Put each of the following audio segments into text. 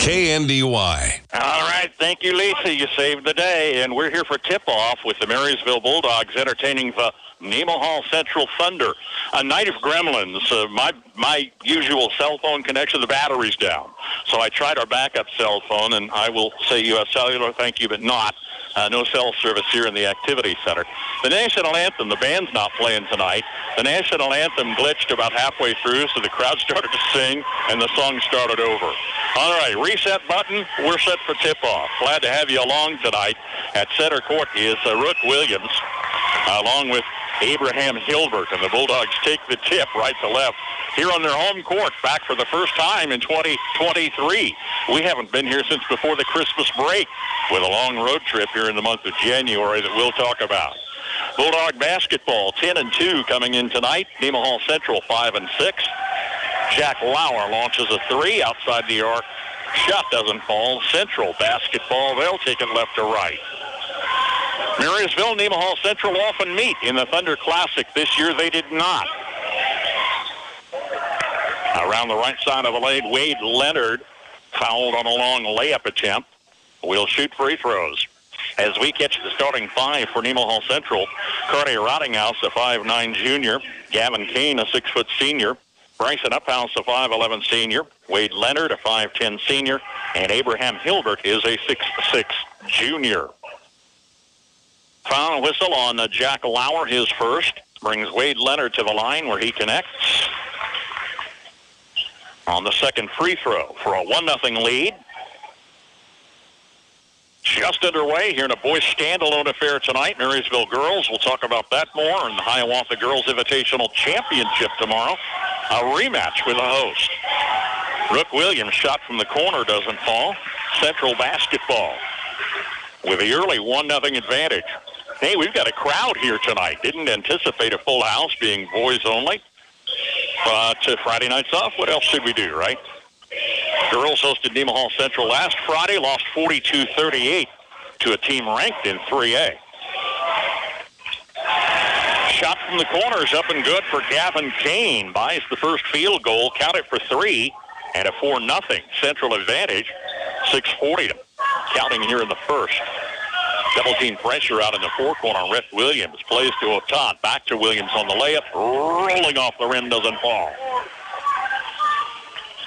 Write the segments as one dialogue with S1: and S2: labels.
S1: KNDY.
S2: All right, thank you, Lisa. You saved the day, and we're here for tip-off with the Marysville Bulldogs entertaining the Nemaha Central Thunder. A night of gremlins. My usual cell phone connection, the battery's down. So I tried our backup cell phone, and I will say U.S. Cellular, thank you, but not. No cell service here in the activity center. The national anthem, the band's not playing tonight. The national anthem glitched about halfway through, so the crowd started to sing, and the song started over. All right, reset button. We're set for tip-off. Glad to have you along tonight. At center court is Rook Williams, along with Abraham Hilbert, and the Bulldogs take the tip right to left here on their home court, back for the first time in 2023. We haven't been here since before the Christmas break, with a long road trip here in the month of January that we'll talk about. Bulldog basketball, 10-2 coming in tonight. Nemaha Central, 5-6. Jack Lauer launches a three outside the arc. Shot doesn't fall. Central basketball, they'll take it left to right. Marysville, Nemaha Central often meet in the Thunder Classic. This year they did not. Around the right side of the lane, Wade Leonard fouled on a long layup attempt. Will shoot free throws. As we catch the starting five for Nemaha Central, Carter Rottinghouse, a 5'9 junior. Gavin Kane, a 6-foot senior. Bryson Uphouse, a 5'11 senior. Wade Leonard, a 5'10 senior. And Abraham Hilbert is a 6'6 junior. Foul whistle on Jack Lauer, his first. Brings Wade Leonard to the line where he connects on the second free throw for a 1-0 lead. Just underway here in a boys standalone affair tonight. Marysville girls, we'll talk about that more, and the Hiawatha Girls Invitational Championship tomorrow. A rematch with a host. Rook Williams shot from the corner doesn't fall. Central basketball with the early 1-0 advantage. Hey, we've got a crowd here tonight. Didn't anticipate a full house, being boys only. But Friday night's off, what else should we do, right? Girls hosted Nemaha Central last Friday, lost 42-38 to a team ranked in 3A. Shot from the corner is up and good for Gavin Kane. Buys the first field goal, count it for three, and a 4-0 Central advantage. 6:40 counting here in the first. Double team pressure out in the forecourt on Rhett Williams. Plays to Otat. Back to Williams on the layup. Rolling off the rim, doesn't fall.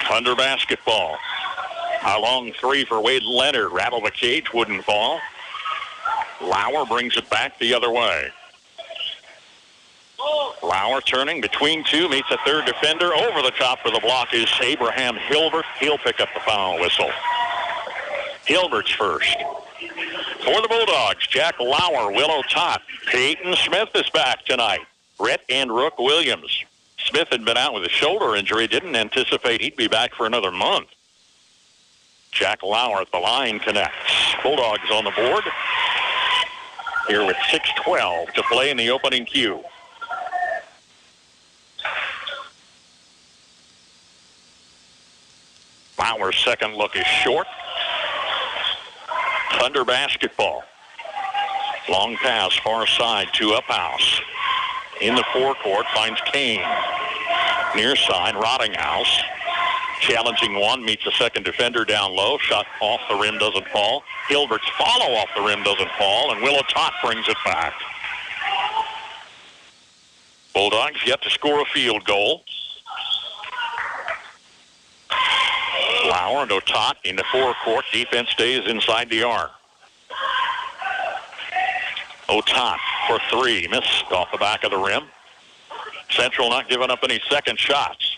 S2: Thunder basketball. A long three for Wade Leonard. Rattled the cage, wouldn't fall. Lauer brings it back the other way. Lauer turning between two, meets a third defender. Over the top for the block is Abraham Hilbert. He'll pick up the foul whistle. Hilbert's first. For the Bulldogs, Jack Lauer, Willow Tot. Peyton Smith is back tonight. Rhett and Rook Williams. Smith had been out with a shoulder injury. Didn't anticipate he'd be back for another month. Jack Lauer at the line connects. Bulldogs on the board. Here with 6:12 to play in the opening cue. Lauer's second look is short. Thunder basketball. Long pass, far side to Uphouse. In the forecourt, finds Kane. Near side, Rottinghouse. Challenging one, meets a second defender down low. Shot off the rim, doesn't fall. Hilbert's follow off the rim doesn't fall, and Willow Tot brings it back. Bulldogs yet to score a field goal. Lauer and Otat in the forecourt. Defense stays inside the arc. Otat for three. Missed off the back of the rim. Central not giving up any second shots.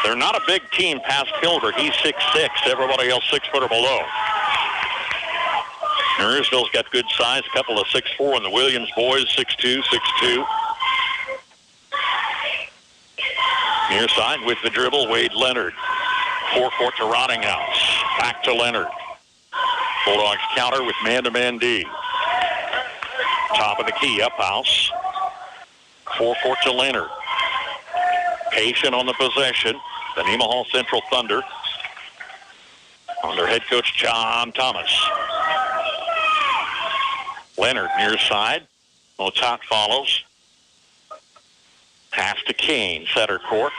S2: They're not a big team past Hilbert. He's 6'6". Everybody else 6 foot or below. Marysville's got good size. A couple of 6'4", and the Williams boys 6'2", 6'2". Near side with the dribble, Wade Leonard. Forecourt to Rottinghouse. Back to Leonard. Bulldogs counter with man-to-man D. Top of the key, Uphouse. Forecourt to Leonard. Patient on the possession. The Nemaha Central Thunder. Under head coach John Thomas. Leonard near side. Otat follows. Pass to Kane, center court.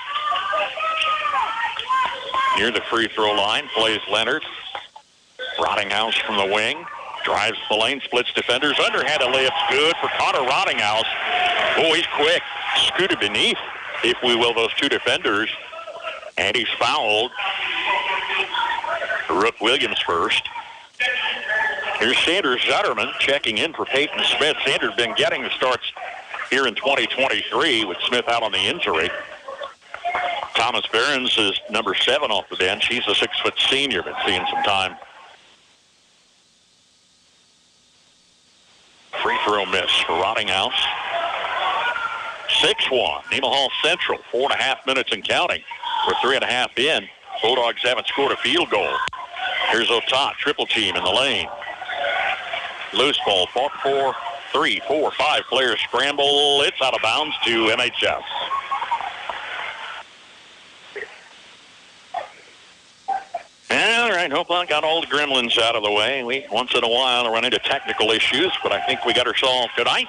S2: near the free throw line, plays Leonard. Rottinghouse from the wing, drives the lane, splits defenders. Underhanded layup's good for Connor Rottinghouse. Oh, he's quick. Scooted beneath, if we will, those two defenders. And he's fouled. Rook Williams first. Here's Sanders Zutterman checking in for Peyton Smith. Sanders been getting the starts here in 2023 with Smith out on the injury. Thomas Behrens is number 7 off the bench. He's a 6-foot senior, been seeing some time. Free throw miss for Rottinghouse. 6-1. Nemaha Central, 4.5 minutes and counting. We're 3.5 in. Bulldogs haven't scored a field goal. Here's Otat, triple team in the lane. Loose ball, 5 players scramble. It's out of bounds to MHS. All right, hope I got all the gremlins out of the way. We, once in a while, run into technical issues, but I think we got her solved tonight.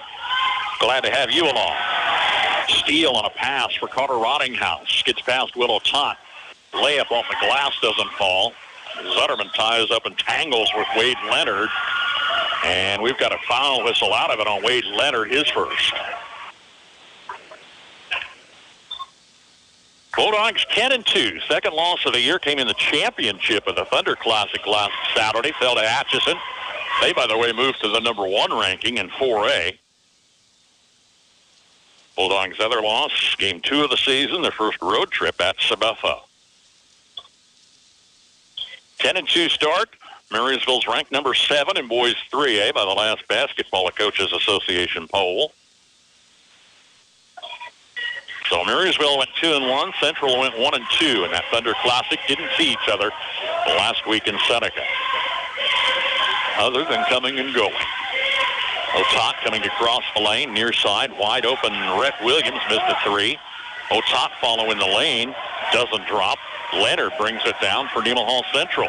S2: Glad to have you along. Steal on a pass for Carter Rottinghouse. Gets past Will Otat. Layup off the glass doesn't fall. Zutterman ties up and tangles with Wade Leonard. And we've got a foul whistle out of it on Wade Leonard, his first. Bulldogs 10-2. Second loss of the year came in the championship of the Thunder Classic last Saturday. Fell to Atchison. They, by the way, moved to the number 1 ranking in 4A. Bulldogs' other loss, game 2 of the season, their first road trip at Sabetha. 10-2 start. Marysville's ranked number 7 in boys 3A by the last Basketball Coaches Association poll. So Marysville went 2-1. Central went 1-2 in that Thunder Classic. Didn't see each other last week in Seneca, other than coming and going. Otat coming across the lane, near side, wide open. Rhett Williams missed a 3. Otat following the lane, doesn't drop. Leonard brings it down for Nemaha Central.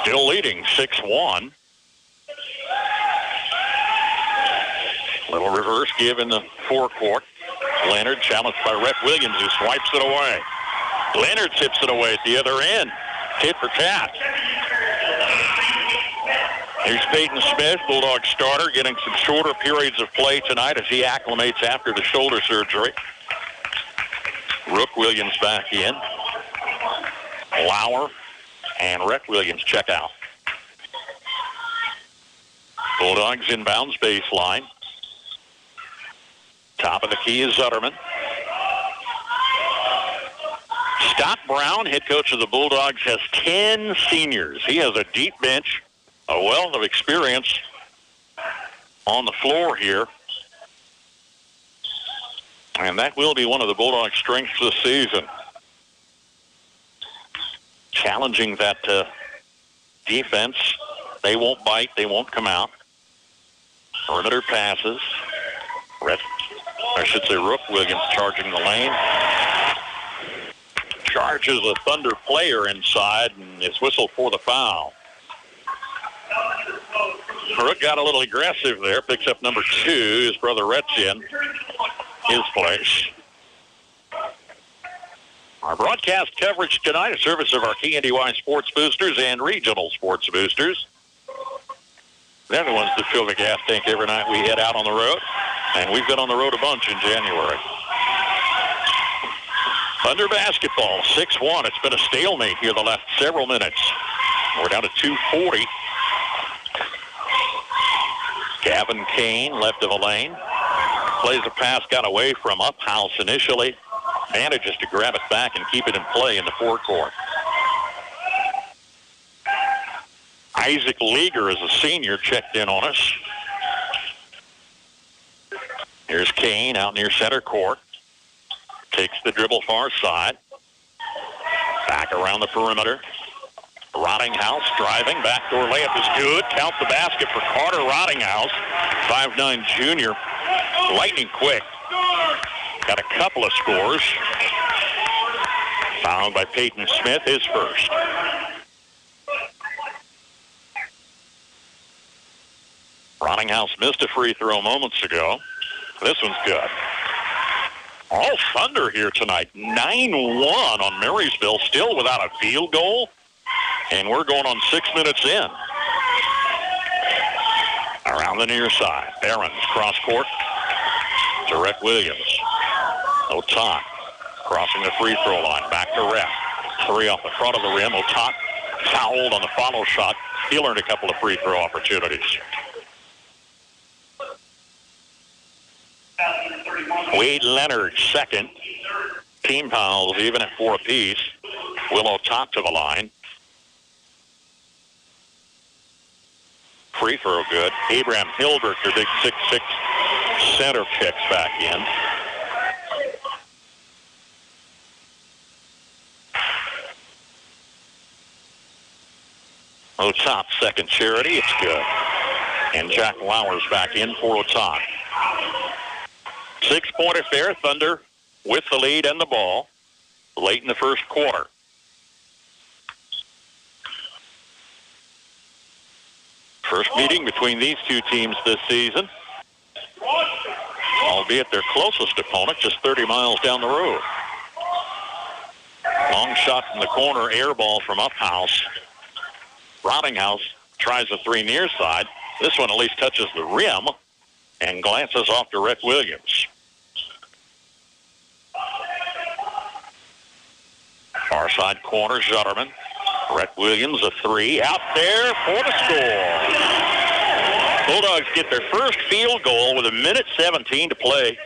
S2: Still leading 6-1. Little reverse give in the forecourt. Leonard challenged by Rhett Williams, who swipes it away. Leonard tips it away at the other end. Tit for tat. Here's Peyton Smith, Bulldog starter, getting some shorter periods of play tonight as he acclimates after the shoulder surgery. Rook Williams back in. Lauer and Rhett Williams check out. Bulldogs inbounds baseline. Top of the key is Zutterman. Scott Brown, head coach of the Bulldogs, has 10 seniors. He has a deep bench, a wealth of experience on the floor here. And that will be one of the Bulldogs' strengths this season. Challenging that defense. They won't bite. They won't come out. Perimeter passes. Rook Williams charging the lane. Charges a Thunder player inside, and it's whistled for the foul. Rook got a little aggressive there. Picks up number 2. His brother Rhett's in his place. Our broadcast coverage tonight, a service of our KNDY Sports Boosters and Regional Sports Boosters. They're the ones that fill the gas tank every night we head out on the road. And we've been on the road a bunch in January. Thunder basketball, 6-1. It's been a stalemate here the last several minutes. We're down to 2:40. Gavin Kane, left of the lane. Plays a pass, got away from Uphouse initially. Manages to grab it back and keep it in play in the forecourt. Isaac Leager is a senior, checked in on us. Here's Kane out near center court. Takes the dribble far side. Back around the perimeter. Rottinghouse driving. Backdoor layup is good. Count the basket for Carter Rottinghouse. 5'9" junior. Lightning quick. Got a couple of scores. Fouled by Peyton Smith, his first. Rottinghouse missed a free throw moments ago. This one's good. All Thunder here tonight. 9-1 on Marysville, still without a field goal. And we're going on 6 minutes in. Around the near side. Barons cross court to Rhett Williams. Otot crossing the free throw line. Back to Rhett. 3 off the front of the rim. Otot fouled on the follow shot. He earned a couple of free throw opportunities. Wade Leonard second. Team fouls even at 4 apiece. Will Otot to the line. Free throw good. Abraham Hilbert, their big 6'6" center, kicks back in. Otot second charity. It's good. And Jack Lauer's back in for Otot. 6-point affair. Thunder with the lead and the ball late in the first quarter. First meeting between these two teams this season, albeit their closest opponent just 30 miles down the road. Long shot from the corner, air ball from Uphouse. Rottinghouse tries a 3 near side. This one at least touches the rim and glances off to Rhett Williams. Far side corner, Zutterman. Rhett Williams, a 3 out there for the score. Bulldogs get their first field goal with 1:17 to play.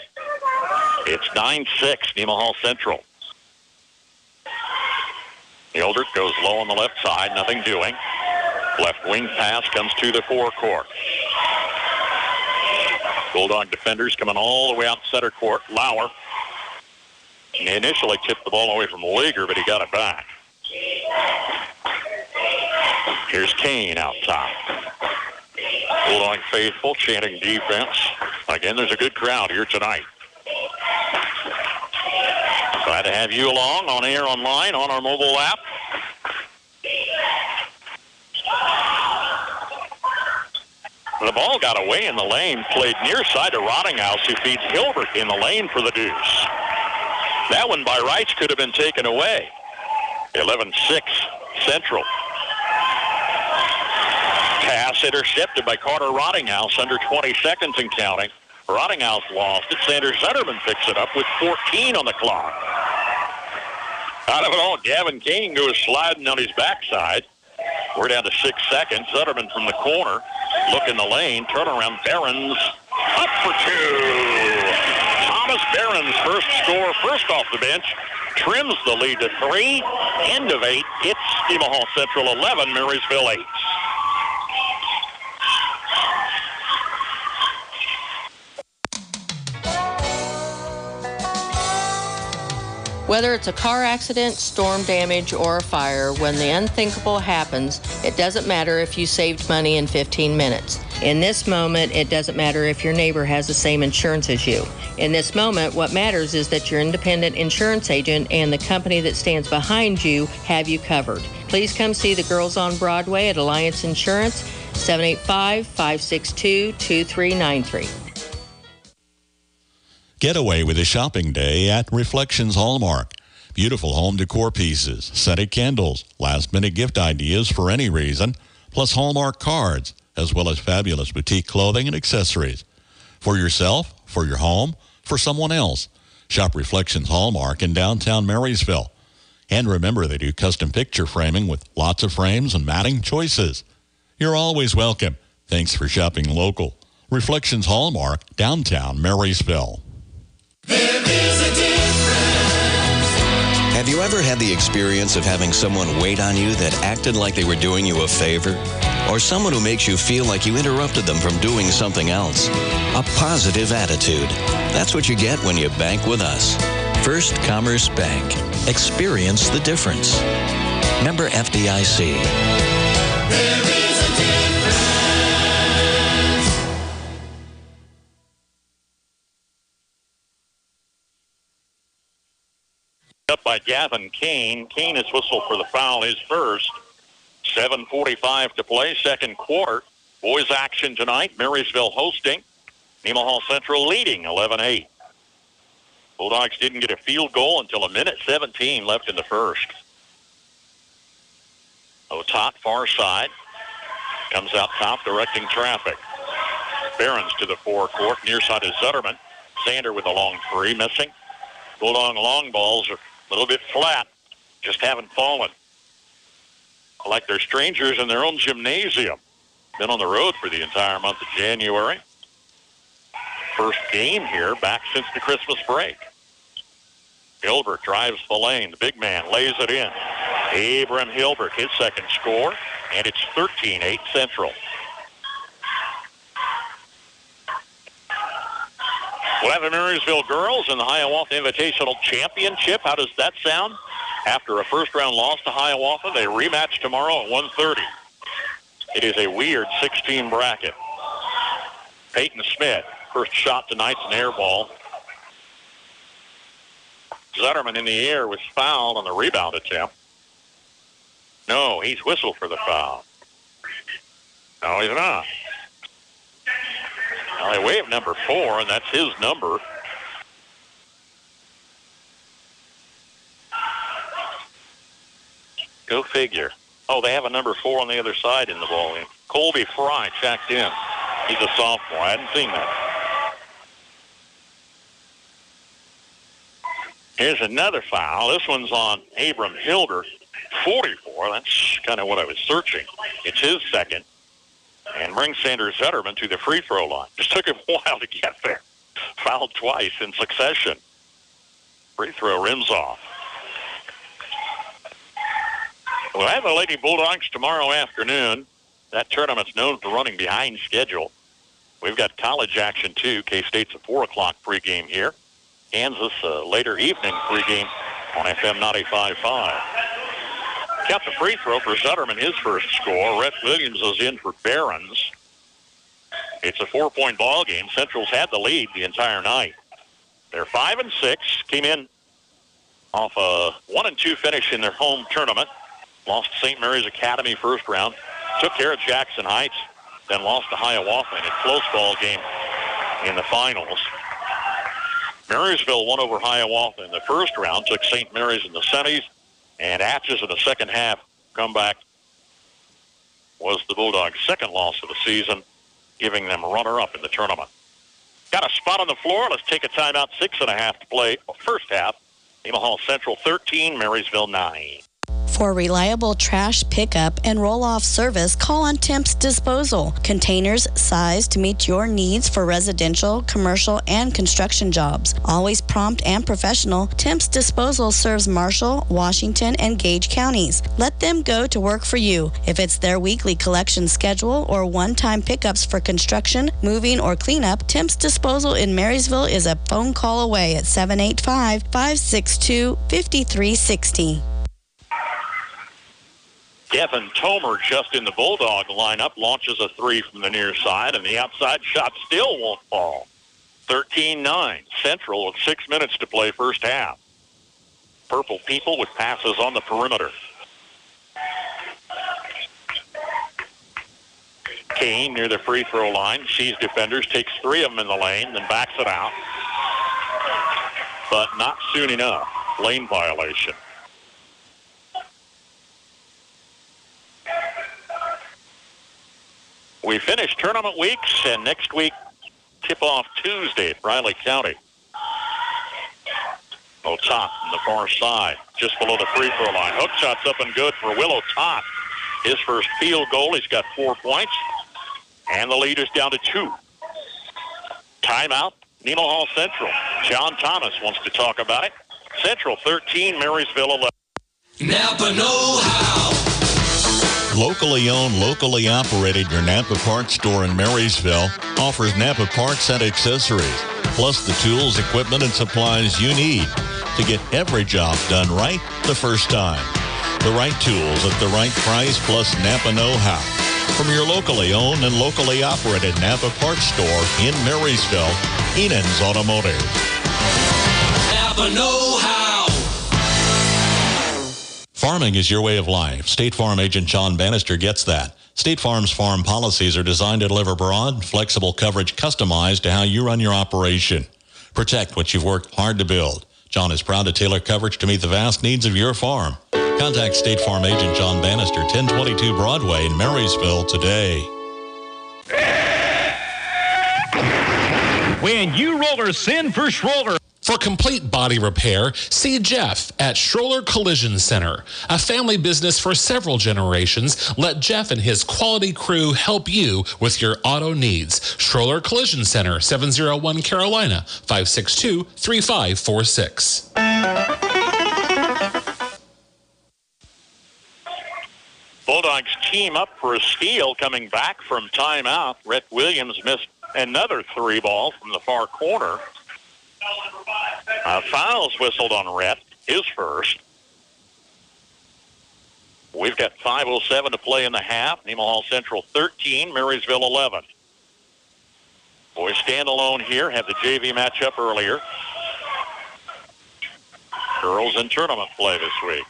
S2: It's 9-6, Nemaha Central. Hildreth goes low on the left side, nothing doing. Left wing pass comes to the forecourt. Bulldog defenders coming all the way out center court. Lauer. He initially tipped the ball away from Lager, but he got it back. Here's Kane out top. Bulldog faithful chanting defense. Again, there's a good crowd here tonight. Glad to have you along on air, online, on our mobile app. The ball got away in the lane, played near side to Rottinghouse, who feeds Hilbert in the lane for the deuce. That one by rights could have been taken away. 11-6 Central. Pass intercepted by Carter Rottinghouse under 20 seconds and counting. Rottinghouse lost it. Sanders Zutterman picks it up with 14 on the clock. Out of it all, Gavin Kane goes sliding on his backside. We're down to 6 seconds. Zutterman from the corner. Look in the lane. Turnaround. Barons up for 2. Thomas Barons, first score, first off the bench. Trims the lead to 3. End of 8. It's Nemaha Central 11, Marysville 8.
S1: Whether it's a car accident, storm damage, or a fire, when the unthinkable happens, it doesn't matter if you saved money in 15 minutes. In this moment, it doesn't matter if your neighbor has the same insurance as you. In this moment, what matters is that your independent insurance agent and the company that stands behind you have you covered. Please come see the girls on Broadway at Alliance Insurance, 785-562-2393.
S3: Get away with a shopping day at Reflections Hallmark. Beautiful home decor pieces, scented candles, last-minute gift ideas for any reason, plus Hallmark cards, as well as fabulous boutique clothing and accessories. For yourself, for your home, for someone else. Shop Reflections Hallmark in downtown Marysville. And remember, they do custom picture framing with lots of frames and matting choices. You're always welcome. Thanks for shopping local. Reflections Hallmark, downtown Marysville.
S4: There is a difference. Have you ever had the experience of having someone wait on you that acted like they were doing you a favor? Or someone who makes you feel like you interrupted them from doing something else? A positive attitude. That's what you get when you bank with us. First Commerce Bank. Experience the difference. Member FDIC.
S5: There is a difference.
S2: Up by Gavin Kane. Kane is whistled for the foul, his first. 7:45 to play, second quarter. Boys action tonight. Marysville hosting. Nemaha Central leading 11-8. Bulldogs didn't get a field goal until 1:17 left in the first. Otot, far side. Comes out top, directing traffic. Behrens to the forecourt. Near side is Zutterman. Sander with a long three, missing. Bulldog long balls are a little bit flat. Just haven't fallen. Like they're strangers in their own gymnasium. Been on the road for the entire month of January. First game here back since the Christmas break. Hilbert drives the lane. The big man lays it in. Abram Hilbert, his second score, and it's 13-8 Central. We'll have the Marysville girls in the Hiawatha Invitational Championship. How does that sound? After a first-round loss to Hiawatha, they rematch tomorrow at 1:30. It is a weird 16 bracket. Peyton Smith, first shot tonight's an air ball. Zutterman in the air was fouled on the rebound attempt. No, he's whistled for the foul. No, he's not. Well, they waved number 4, and that's his number. Go figure. Oh, they have a number 4 on the other side in the ball game. Colby Fry checked in. He's a sophomore. I hadn't seen that. Here's another foul. This one's on Abram Hilbert. 44. That's kind of what I was searching. It's his second. And brings Sanders Zetterman to the free throw line. Just took him a while to get there. Fouled twice in succession. Free throw rims off. We'll have the Lady Bulldogs tomorrow afternoon. That tournament's known for running behind schedule. We've got college action, too. K-State's a 4 o'clock pregame here. Kansas, later evening pregame on FM 95.5. Kept the free throw for Zutterman, his first score. Rhett Williams is in for Behrens. It's a 4-point ball game. Central's had the lead the entire night. They're 5-6. Came in off a 1-2 finish in their home tournament. Lost to St. Mary's Academy first round. Took care of Jackson Heights. Then lost to Hiawatha in a close ball game in the finals. Marysville won over Hiawatha in the first round. Took St. Mary's in the semis. And Atches in the second half comeback was the Bulldogs' second loss of the season, giving them runner-up in the tournament. Got a spot on the floor. Let's take a timeout. 6.5 to play. First half. Nemaha Central 13, Marysville 9.
S6: For reliable trash pickup and roll-off service, call on Temps Disposal. Containers sized to meet your needs for residential, commercial, and construction jobs. Always prompt and professional, Temps Disposal serves Marshall, Washington, and Gage counties. Let them go to work for you. If it's their weekly collection schedule or one-time pickups for construction, moving, or cleanup, Temps Disposal in Marysville is a phone call away at 785-562-5360.
S2: Kevin Tomer, just in the Bulldog lineup, launches a 3 from the near side, and the outside shot still won't fall. 13-9. Central with 6 minutes to play first half. Purple people with passes on the perimeter. Kane near the free throw line, sees defenders, takes 3 of them in the lane, then backs it out. But not soon enough. Lane violation. We finish tournament weeks, and next week, tip-off Tuesday at Riley County. Otot on the far side, just below the free throw line. Hook shot's up and good for Will Otot. His first field goal, he's got 4 points, and the lead is down to 2. Timeout, Nemaha Central. John Thomas wants to talk about it. Central 13, Marysville 11.
S5: Napa know-how.
S3: Locally owned, locally operated, your Napa Parts store in Marysville offers Napa parts and accessories, plus the tools, equipment, and supplies you need to get every job done right the first time. The right tools at the right price, plus Napa know-how. From your locally owned and locally operated Napa Parts store in Marysville, Enan's Automotive.
S5: Napa know-how.
S3: Farming is your way of life. State Farm agent John Bannister gets that. State Farm's farm policies are designed to deliver broad, flexible coverage customized to how you run your operation. Protect what you've worked hard to build. John is proud to tailor coverage to meet the vast needs of your farm. Contact State Farm agent John Bannister, 1022 Broadway in Marysville today.
S7: When you rollers send for Schroller.
S8: For complete body repair, see Jeff at Schroller Collision Center. A family business for several generations, let Jeff and his quality crew help you with your auto needs. Schroller Collision Center, 701 Carolina, 562-3546.
S2: Bulldogs team up for a steal coming back from timeout. Rhett Williams missed another 3 ball from the far corner. Fouls whistled on Rhett, his first. We've got 5:07 to play in the half. Nemaha Central 13, Marysville 11. Boys stand alone here, had the JV matchup earlier. Girls in tournament play this week.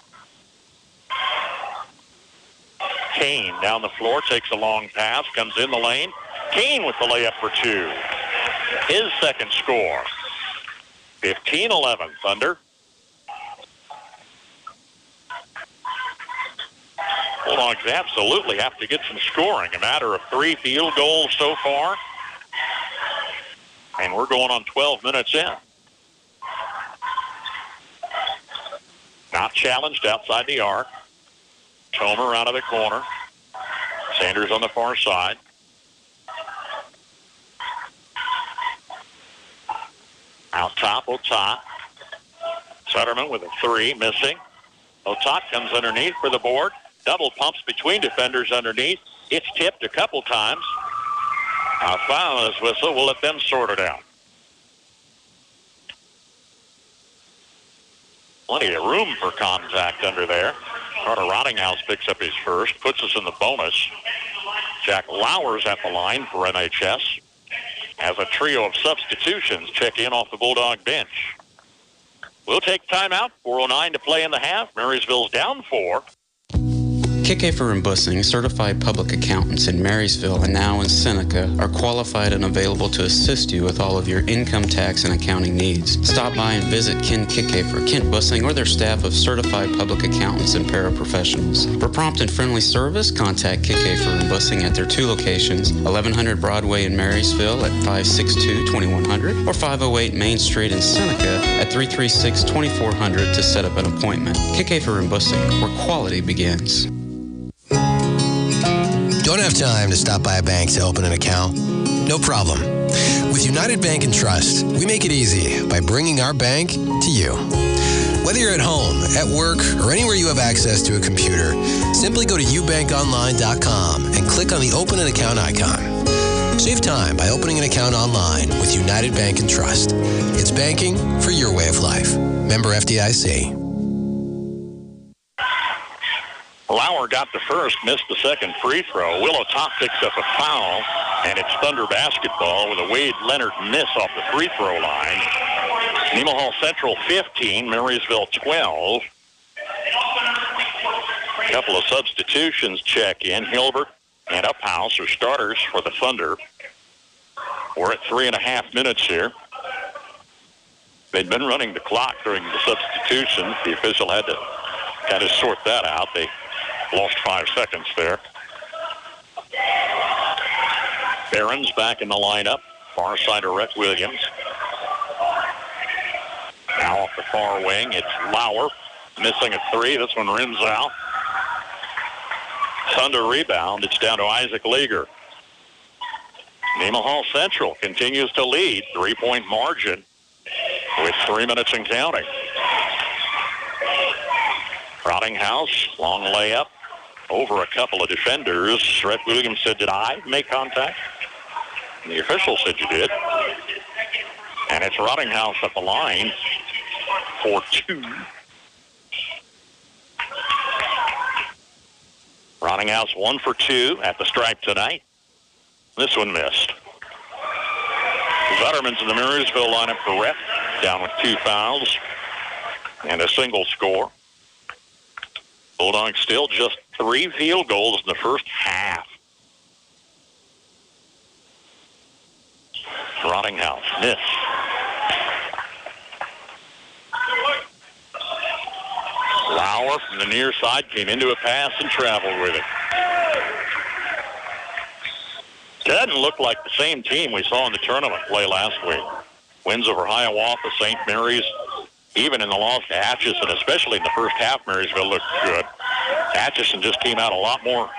S2: Kane down the floor, takes a long pass, comes in the lane. Kane with the layup for 2. His second score. 15-11, Thunder. Bulldogs absolutely have to get some scoring. A matter of 3 field goals so far. And we're going on 12 minutes in. Not challenged outside the arc. Tomer out of the corner. Sanders on the far side. Out top, Otat. Sutterman with a 3, missing. Otat comes underneath for the board. Double pumps between defenders underneath. It's tipped a couple times. A foul on his whistle. We'll let them sort it out. Plenty of room for contact under there. Carter Rottinghouse picks up his first, puts us in the bonus. Jack Lowers at the line for NHS. As a trio of substitutions check in off the Bulldog bench. We'll take timeout. 4:09 to play in the half. Marysville's down 4.
S9: KK and Bussing, certified public accountants in Marysville and now in Seneca, are qualified and available to assist you with all of your income tax and accounting needs. Stop by and visit Ken Kickafer, Kent Bussing, or their staff of certified public accountants and paraprofessionals. For prompt and friendly service, contact Kickafer and Bussing at their 2 locations, 1100 Broadway in Marysville at 562-2100 or 508 Main Street in Seneca at 336-2400 to set up an appointment. Kickafer and Bussing, where quality begins.
S10: Don't have time to stop by a bank to open an account? No problem. With United Bank and Trust, we make it easy by bringing our bank to you. Whether you're at home, at work, or anywhere you have access to a computer, simply go to ubankonline.com and click on the Open an Account icon. Save time by opening an account online with United Bank and Trust. It's banking for your way of life. Member FDIC.
S2: Lauer got the first, missed the second free throw. Willow Top picks up a foul, and it's Thunder basketball with a Wade Leonard miss off the free throw line. Nemaha Central 15, Marysville 12. A couple of substitutions check in. Hilbert and Uphouse are starters for the Thunder. We're at 3.5 minutes here. They'd been running the clock during the substitutions. The official had to kind of sort that out. They lost 5 seconds there. Barron's back in the lineup. Far side of Rhett Williams. Now off the far wing, it's Lauer. Missing a 3. This one rims out. Thunder rebound. It's down to Isaac Leager. Nemaha Central continues to lead. 3-point margin with 3 minutes and counting. Rottinghouse, long layup over a couple of defenders. Rhett Williams said, "Did I make contact?" And the official said, "You did." And it's Rottinghouse at the line for 2. Rottinghouse 1 for 2 at the stripe tonight. This one missed. Zutterman's in the Marysville lineup for Rhett, down with 2 fouls and a single score. Bulldogs still just 3 field goals in the first half. Rottinghouse, miss. Moore from the near side came into a pass and traveled with it. Doesn't look like the same team we saw in the tournament play last week. Wins over Hiawatha, St. Mary's, even in the loss to Atchison, especially in the first half, Marysville looked good. Atchison just came out a lot more.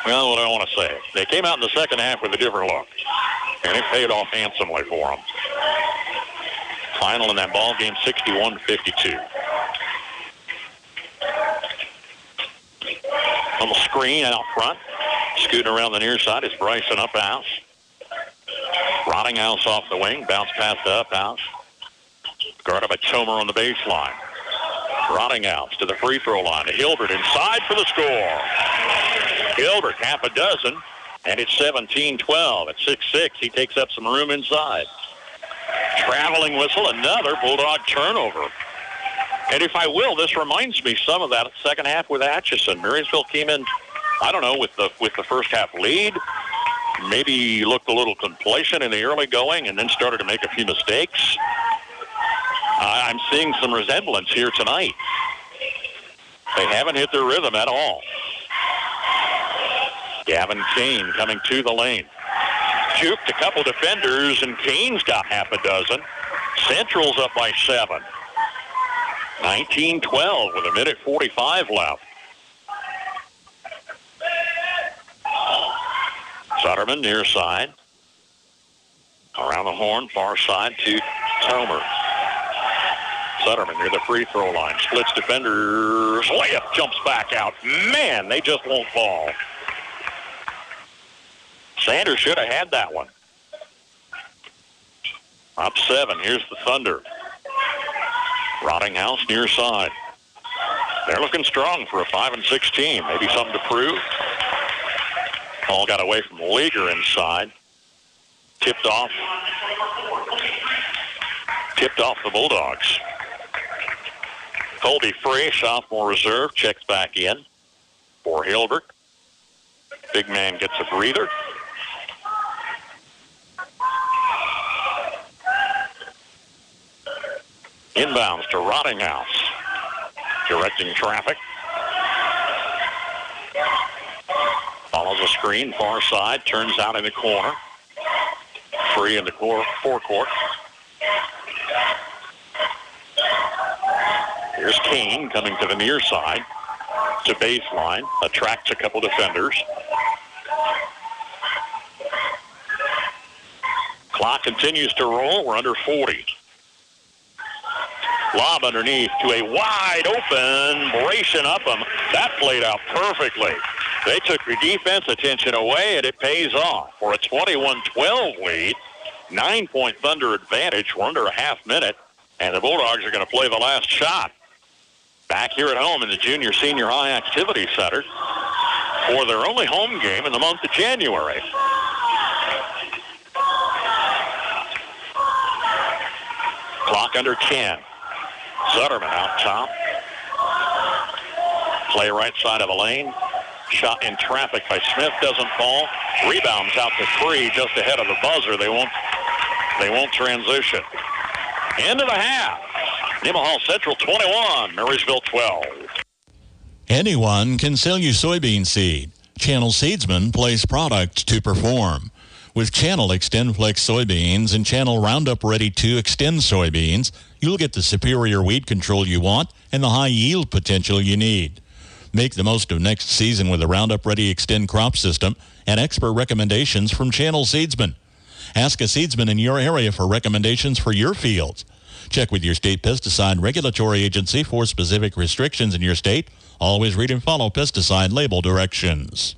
S2: Well, what do I want to say? They came out in the second half with a different look, and it paid off handsomely for them. Final in that ball game, 61-52. Little screen out front. Scooting around the near side is Bryson Uphouse. Rottinghouse off the wing. Bounce pass to Uphouse. Guarded by Tomer on the baseline. Rottinghouse to the free throw line. To Hilbert inside for the score. Hilbert, half a dozen. And it's 17-12. At 6'6", he takes up some room inside. Traveling whistle, another Bulldog turnover. And if I will, this reminds me some of that second half with Atchison. Marysville came in, I don't know, with the first half lead. Maybe looked a little complacent in the early going and then started to make a few mistakes. I'm seeing some resemblance here tonight. They haven't hit their rhythm at all. Gavin Kane coming to the lane. Juked a couple defenders, and Kane's got half a dozen. Central's up by 7. 19-12 with 1:45 left. Sutterman near side. Around the horn, far side to Tomer. Sutterman near the free throw line. Splits defenders. Layup jumps back out. Man, they just won't fall. Sanders should have had that one. Up 7. Here's the Thunder. Rottinghouse near side. They're looking strong for a 5-6 team. Maybe something to prove. Ball got away from Leaguer inside. Tipped off the Bulldogs. Colby Frey, sophomore reserve, checks back in for Hilbert. Big man gets a breather. Inbounds to Rottinghouse. Directing traffic. Follows a screen, far side, turns out in the corner. Free in the forecourt. Here's Kane coming to the near side to baseline. Attracts a couple defenders. Clock continues to roll. We're under 40. Lob underneath to a wide open Brayson Upham. That played out perfectly. They took the defense attention away, and it pays off for a 21-12 lead. 9-point Thunder advantage. We're under a half minute, and the Bulldogs are going to play the last shot back here at home in the Junior Senior High Activity Center for their only home game in the month of January. Clock under 10. Zutterman out top. Play right side of the lane. Shot in traffic by Smith doesn't fall. Rebounds out to 3 just ahead of the buzzer. They won't transition. End of the half. Nemaha Central 21, Marysville 12.
S3: Anyone can sell you soybean seed. Channel Seedsman place product to perform. With Channel XtendFlex soybeans and Channel Roundup Ready 2 Extend soybeans, you'll get the superior weed control you want and the high yield potential you need. Make the most of next season with the Roundup Ready Extend crop system and expert recommendations from Channel Seedsman. Ask a seedsman in your area for recommendations for your fields. Check with your state pesticide regulatory agency for specific restrictions in your state. Always read and follow pesticide label directions.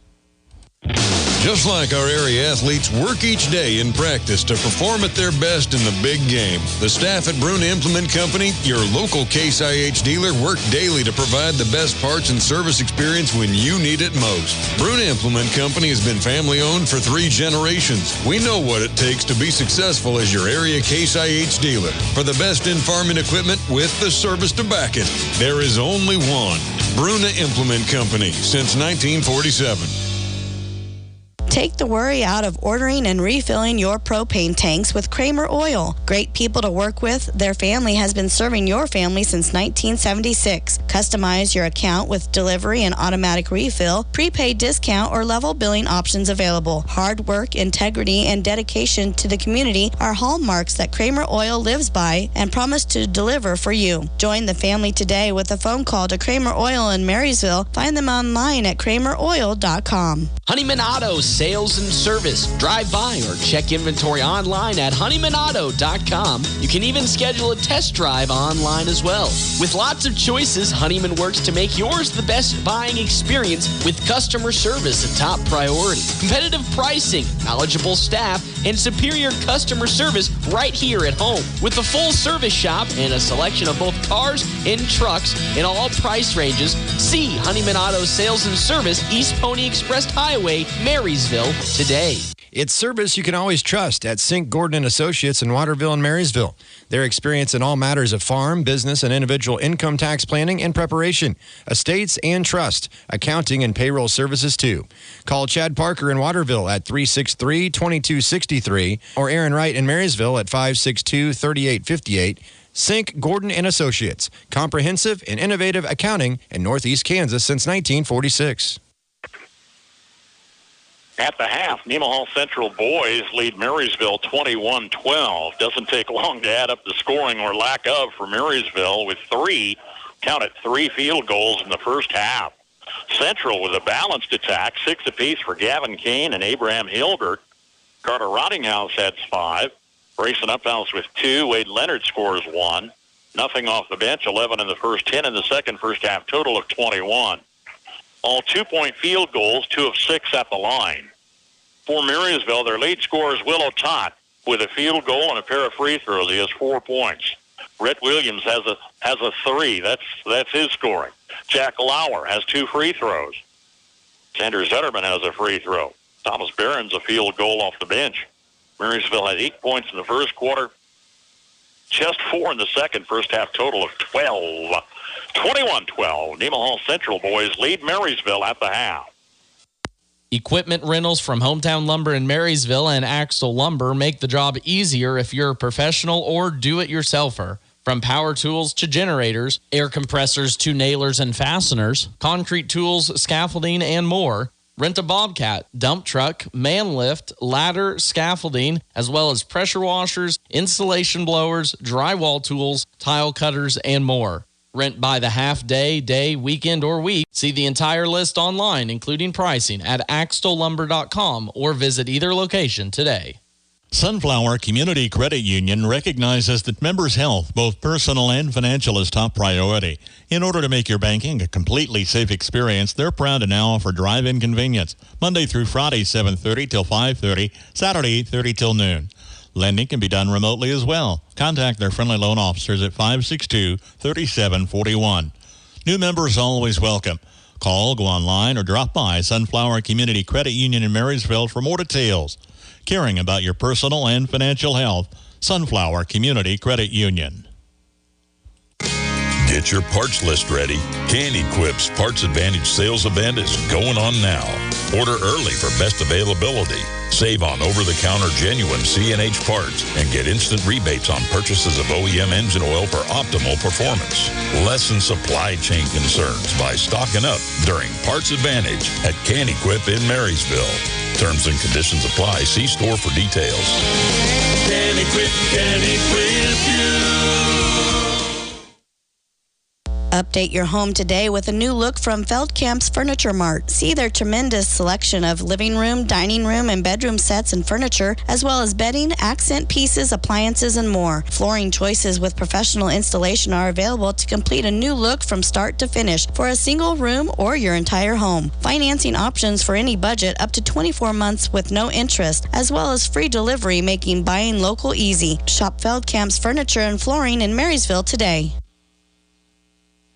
S11: Just like our area athletes work each day in practice to perform at their best in the big game, the staff at Bruna Implement Company, your local Case IH dealer, work daily to provide the best parts and service experience when you need it most. Bruna Implement Company has been family-owned for 3 generations. We know what it takes to be successful as your area Case IH dealer. For the best in farming equipment with the service to back it, there is only one. Bruna Implement Company, since 1947.
S6: Take the worry out of ordering and refilling your propane tanks with Kramer Oil. Great people to work with. Their family has been serving your family since 1976. Customize your account with delivery and automatic refill, prepaid discount, or level billing options available. Hard work, integrity, and dedication to the community are hallmarks that Kramer Oil lives by and promise to deliver for you. Join the family today with a phone call to Kramer Oil in Marysville. Find them online at krameroil.com.
S12: Honeyman Auto Sales and Service. Drive by or check inventory online at honeymanauto.com. You can even schedule a test drive online as well. With lots of choices, Honeyman works to make yours the best buying experience with customer service a top priority. Competitive pricing, knowledgeable staff, and superior customer service right here at home. With a full service shop and a selection of both cars and trucks in all price ranges, see Honeyman Auto Sales and Service, East Pony Express Highway, Marysville, today.
S13: It's service you can always trust at Sink Gordon & Associates in Waterville and Marysville. Their experience in all matters of farm, business, and individual income tax planning and preparation, estates and trust, accounting and payroll services too. Call Chad Parker in Waterville at 363-2263 or Aaron Wright in Marysville at 562-3858. Sink Gordon & Associates, comprehensive and innovative accounting in Northeast Kansas since 1946.
S2: At the half, Nemaha Central boys lead Marysville 21-12. Doesn't take long to add up the scoring or lack of for Marysville with three field goals in the first half. Central with a balanced attack, 6 apiece for Gavin Kane and Abraham Hilbert. Carter Rottinghouse had 5. Grayson Uphouse with 2. Wade Leonard scores 1. Nothing off the bench, 11 in the first, 10 in the second, first half, total of 21. All 2-point field goals, 2 of 6 at the line. For Marysville, their lead scorer is Willow Tott with a field goal and a pair of free throws. He has 4 points. Rhett Williams has a 3. That's his scoring. Jack Lauer has 2 free throws. Xander Zetterman has a free throw. Thomas Barron's a field goal off the bench. Marysville had 8 points in the first quarter, just 4 in the second, first half total of 12. 21-12. Nemaha Central boys lead Marysville at the half.
S14: Equipment rentals from Hometown Lumber in Marysville and Axtell Lumber make the job easier if you're a professional or do-it-yourselfer. From power tools to generators, air compressors to nailers and fasteners, concrete tools, scaffolding, and more. Rent a Bobcat, dump truck, man lift, ladder, scaffolding, as well as pressure washers, insulation blowers, drywall tools, tile cutters, and more. Rent by the half day, weekend, or week. See the entire list online, including pricing, at axtellumber.com or visit either location today.
S3: Sunflower Community Credit Union recognizes that members' health, both personal and financial, is top priority. In order to make your banking a completely safe experience, they're proud to now offer drive-in convenience, Monday through Friday, 7:30 till 5:30, Saturday, 8:30 till noon. Lending can be done remotely as well. Contact their friendly loan officers at 562-3741. New members always welcome. Call, go online, or drop by Sunflower Community Credit Union in Marysville for more details. Caring about your personal and financial health, Sunflower Community Credit Union.
S15: Get your parts list ready. KNDY's Parts Advantage sales event is going on now. Order early for best availability. Save on over-the-counter genuine CNH parts and get instant rebates on purchases of OEM engine oil for optimal performance. Lessen supply chain concerns by stocking up during Parts Advantage at KNDY in Marysville. Terms and conditions apply. See store for details.
S5: KNDY you.
S6: Update your home today with a new look from Feldkamp's Furniture Mart. See their tremendous selection of living room, dining room, and bedroom sets and furniture, as well as bedding, accent pieces, appliances, and more. Flooring choices with professional installation are available to complete a new look from start to finish for a single room or your entire home. Financing options for any budget up to 24 months with no interest, as well as free delivery, making buying local easy. Shop Feldkamp's Furniture and Flooring in Marysville today.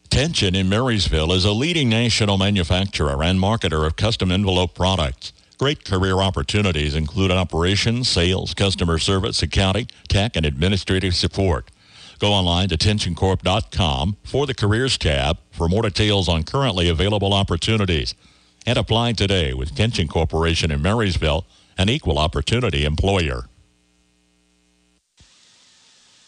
S3: Tension in Marysville is a leading national manufacturer and marketer of custom envelope products. Great career opportunities include operations, sales, customer service, accounting, tech, and administrative support. Go online to tensioncorp.com for the Careers tab for more details on currently available opportunities. And apply today with Kenshin Corporation in Marysville, an equal opportunity employer.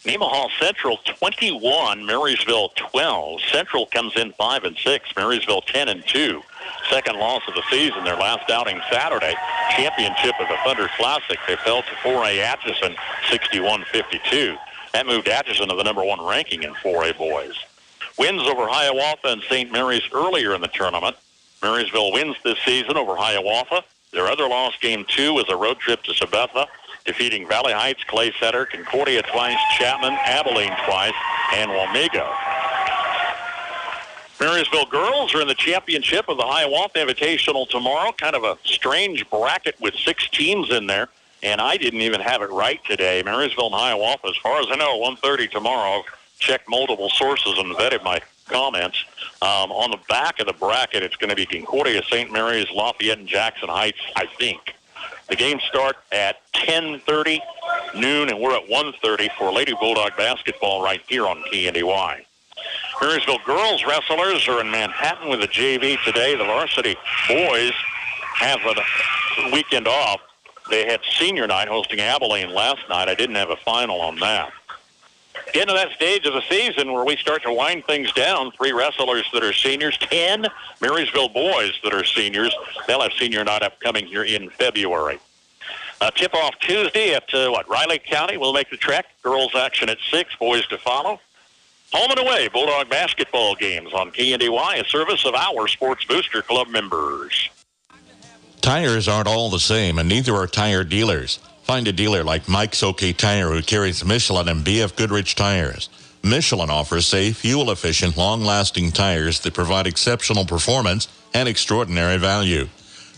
S2: Nemaha Central 21, Marysville 12. Central comes in 5-6, Marysville 10-2. Second loss of the season, their last outing Saturday. Championship of the Thunder Classic. They fell to 4A Atchison 61-52. That moved Atchison to the number 1 ranking in 4A boys. Wins over Hiawatha and St. Mary's earlier in the tournament. Marysville wins this season over Hiawatha. Their other loss, game 2, was a road trip to Sabetha, defeating Valley Heights, Clay Center, Concordia twice, Chapman, Abilene twice, and Wamego. Marysville girls are in the championship of the Hiawatha Invitational tomorrow. Kind of a strange bracket with 6 teams in there, and I didn't even have it right today. Marysville and Hiawatha, as far as I know, 1:30 tomorrow. Checked multiple sources and vetted my comments. On the back of the bracket, it's going to be Concordia, St. Mary's, Lafayette, and Jackson Heights, I think. The games start at 10:30, noon, and we're at 1:30 for Lady Bulldog basketball right here on KNDY. Marysville girls wrestlers are in Manhattan with the JV today. The varsity boys have a weekend off. They had senior night hosting Abilene last night. I didn't have a final on that. Getting to that stage of the season where we start to wind things down. 3 wrestlers that are seniors, 10 Marysville boys that are seniors. They'll have senior night upcoming here in February. Tip-off Tuesday at, Riley County. We'll make the trek. Girls action at 6, boys to follow. Home and away, Bulldog basketball games on KNDY, a service of our Sports Booster Club members.
S3: Tires aren't all the same, and neither are tire dealers. Find a dealer like Mike's OK Tire who carries Michelin and BF Goodrich tires. Michelin offers safe, fuel-efficient, long-lasting tires that provide exceptional performance and extraordinary value.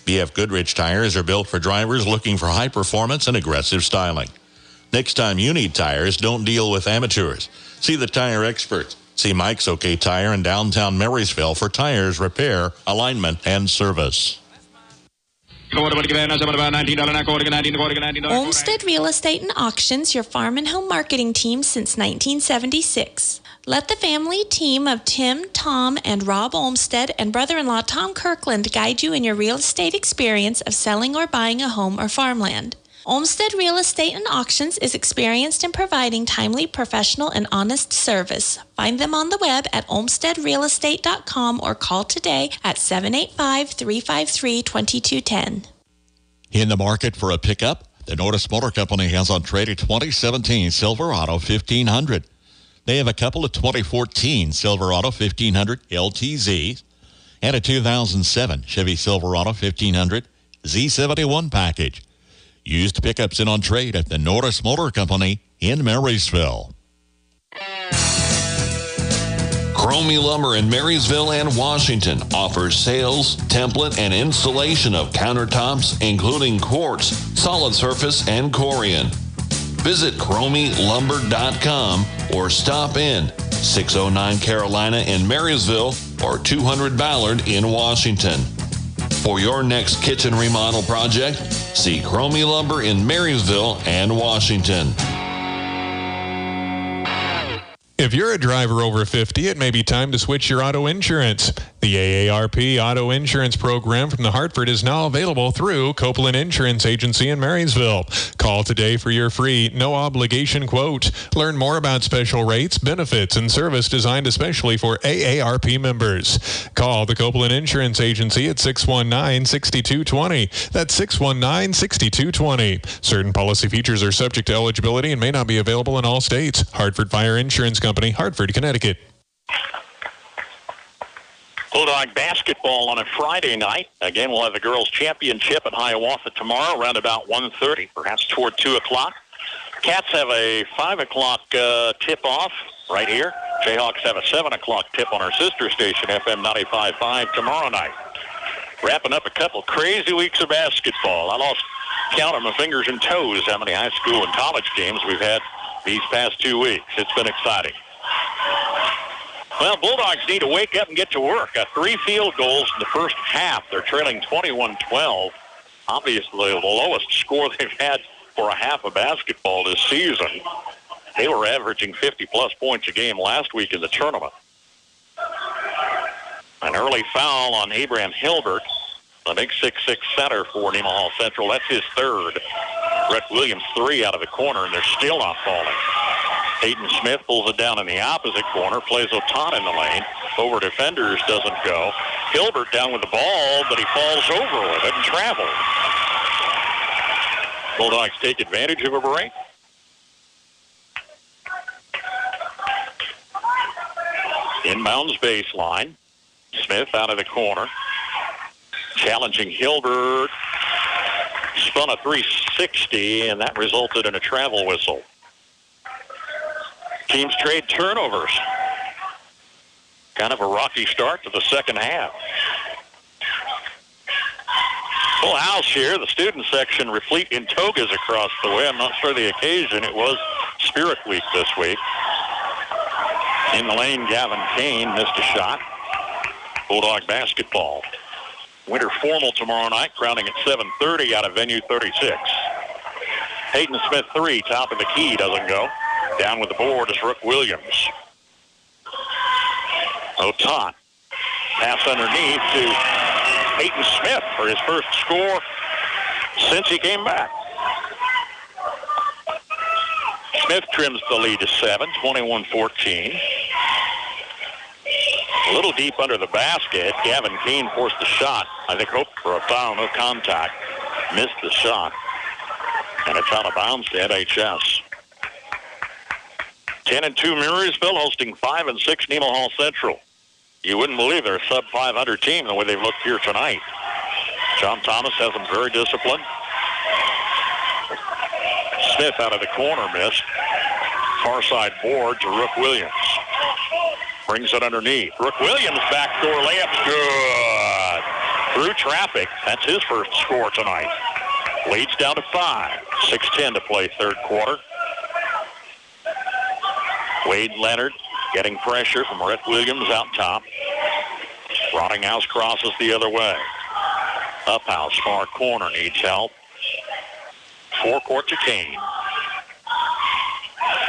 S3: BF Goodrich tires are built for drivers looking for high performance and aggressive styling. Next time you need tires, don't deal with amateurs. See the tire experts. See Mike's OK Tire in downtown Marysville for tires, repair, alignment, and service.
S16: Olmsted Real Estate and Auctions, your farm and home marketing team since 1976. Let the family team of Tim, Tom, and Rob Olmsted and brother-in-law Tom Kirkland guide you in your real estate experience of selling or buying a home or farmland. Olmsted Real Estate and Auctions is experienced in providing timely, professional, and honest service. Find them on the web at olmstedrealestate.com or call today at 785-353-2210.
S3: In the market for a pickup, the Nordis Motor Company has on trade a 2017 Silverado 1500. They have a couple of 2014 Silverado 1500 LTZs and a 2007 Chevy Silverado 1500 Z71 package. Used pickups in on trade at the Nordis Motor Company in Marysville.
S17: Cromie Lumber in Marysville and Washington offers sales, template, and installation of countertops, including quartz, solid surface, and Corian. Visit CromieLumber.com or stop in 609 Carolina in Marysville or 200 Ballard in Washington. For your next kitchen remodel project, see Cromie Lumber in Marysville and Washington.
S18: If you're a driver over 50, it may be time to switch your auto insurance. The AARP Auto Insurance Program from the Hartford is now available through Copeland Insurance Agency in Marysville. Call today for your free, no-obligation quote. Learn more about special rates, benefits, and service designed especially for AARP members. Call the Copeland Insurance Agency at 619-6220. That's 619-6220. Certain policy features are subject to eligibility and may not be available in all states. Hartford Fire Insurance Company, Hartford, Connecticut.
S2: Bulldog basketball on a Friday night. Again, we'll have the girls' championship at Hiawatha tomorrow around about 1:30, perhaps toward 2 o'clock. Cats have a 5 o'clock tip-off right here. Jayhawks have a 7 o'clock tip on our sister station, FM 95.5, tomorrow night. Wrapping up a couple crazy weeks of basketball. I lost count on my fingers and toes how many high school and college games we've had these past 2 weeks. It's been exciting. Well, Bulldogs need to wake up and get to work. 3 field goals in the first half. They're trailing 21-12. Obviously, the lowest score they've had for a half of basketball this season. They were averaging 50-plus points a game last week in the tournament. An early foul on Abraham Hilbert. the big 6'6" center for Nemaha Central. That's his third. Brett Williams, 3 out of the corner, and they're still not falling. Peyton Smith pulls it down in the opposite corner, plays Otan in the lane. Over defenders, doesn't go. Hilbert down with the ball, but he falls over with it and travels. Bulldogs take advantage of a break. Inbounds baseline. Smith out of the corner. Challenging Hilbert. Spun a 360, and that resulted in a travel whistle. Teams trade turnovers. Kind of a rocky start to the second half. Full house here. The student section replete in togas across the way. I'm not sure the occasion. It was Spirit Week this week. In the lane, Gavin Kane missed a shot. Bulldog basketball. Winter formal tomorrow night, crowning at 7:30 out of venue 36. Peyton Smith 3, top of the key, doesn't go. Down with the board is Rook Williams. Otan. Pass underneath to Peyton Smith for his first score since he came back. Smith trims the lead to 7, 21-14. A little deep under the basket. Gavin Kane forced the shot. I think hoped for a foul, no contact. Missed the shot. And it's out of bounds to NHS. 10-2 Marysville hosting 5-6 Nemaha Central. You wouldn't believe they're a sub-500 team the way they've looked here tonight. John Thomas has them very disciplined. Smith out of the corner missed. Far side board to Rook Williams. Brings it underneath. Rook Williams backdoor layup. Good. Through traffic. That's his first score tonight. Leads down to 5. 6:10 to play third quarter. Wade Leonard getting pressure from Rhett Williams out top. Rottinghouse crosses the other way. Uphouse, far corner, needs help. Forecourt to Kane.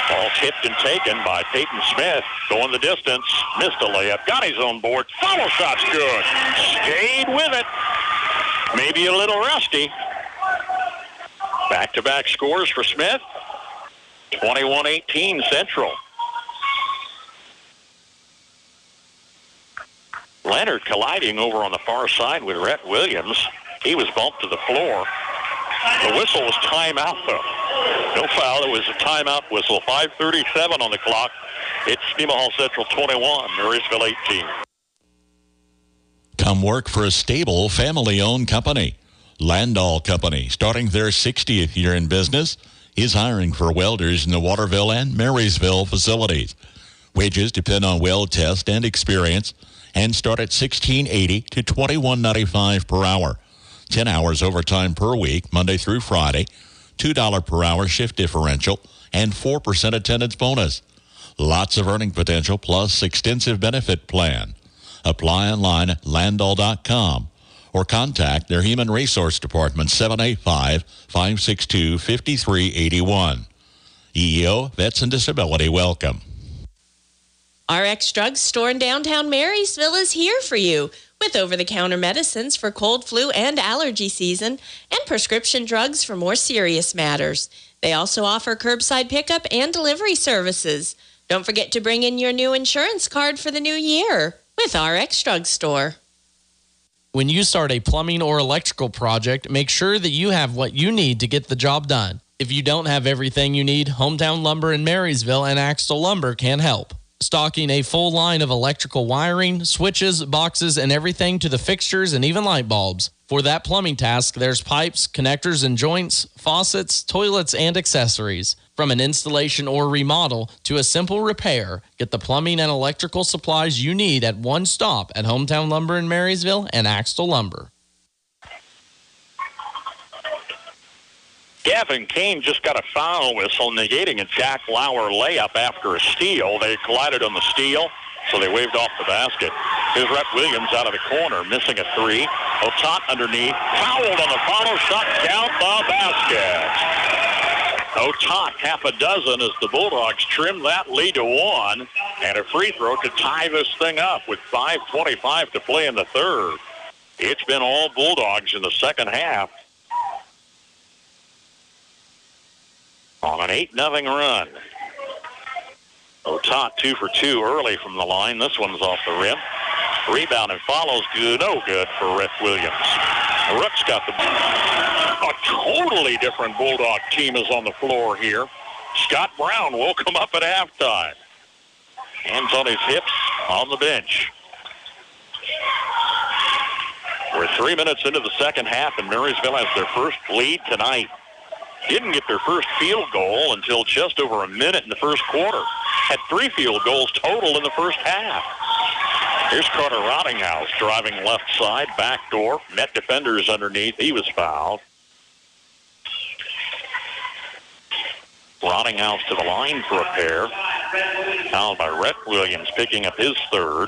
S2: Ball tipped and taken by Peyton Smith. Going the distance. Missed a layup. Got his own board. Follow shot's good. Stayed with it. Maybe a little rusty. Back-to-back scores for Smith. 21-18 Central. Leonard colliding over on the far side with Rhett Williams. He was bumped to the floor. The whistle was timeout, though. No foul. It was a timeout whistle. 5:37 on the clock. It's Nemaha Central 21, Marysville 18.
S3: Come work for a stable, family-owned company. Landall Company, starting their 60th year in business, is hiring for welders in the Waterville and Marysville facilities. Wages depend on weld test and experience and start at $16.80 to $21.95 per hour. 10 hours overtime per week, Monday through Friday, $2 per hour shift differential, and 4% attendance bonus. Lots of earning potential plus extensive benefit plan. Apply online at landall.com or contact their Human Resource Department, 785-562-5381. EEO Vets and Disability Welcome.
S16: RX Drug Store in downtown Marysville is here for you with over-the-counter medicines for cold, flu, and allergy season and prescription drugs for more serious matters. They also offer curbside pickup and delivery services. Don't forget to bring in your new insurance card for the new year with RX Drug Store.
S14: When you start a plumbing or electrical project, make sure that you have what you need to get the job done. If you don't have everything you need, Hometown Lumber in Marysville and Axtell Lumber can help. Stocking a full line of electrical wiring, switches, boxes, and everything to the fixtures and even light bulbs. For that plumbing task, there's pipes, connectors and joints, faucets, toilets, and accessories. From an installation or remodel to a simple repair, get the plumbing and electrical supplies you need at one stop at Hometown Lumber in Marysville and Axtell Lumber.
S2: Gavin Kane just got a foul whistle negating a Jack Lauer layup after a steal. They collided on the steal, so they waved off the basket. Here's Rhett Williams out of the corner, missing a three. Otat underneath, fouled on the follow shot, down the basket. Otat, half a dozen as the Bulldogs trim that lead to 1, and a free throw to tie this thing up with 5:25 to play in the third. It's been all Bulldogs in the second half on an 8-0 run. Otot 2 for 2 early from the line. This one's off the rim. Rebound and follows good. No good for Rick Williams. Rook's got a totally different Bulldog team is on the floor here. Scott Brown will come up at halftime. Hands on his hips on the bench. We're 3 minutes into the second half, and Marysville has their first lead tonight. Didn't get their first field goal until just over a minute in the first quarter. Had 3 field goals total in the first half. Here's Carter Rottinghouse driving left side, backdoor. Met defenders underneath. He was fouled. Rottinghouse to the line for a pair. Fouled by Rhett Williams, picking up his third.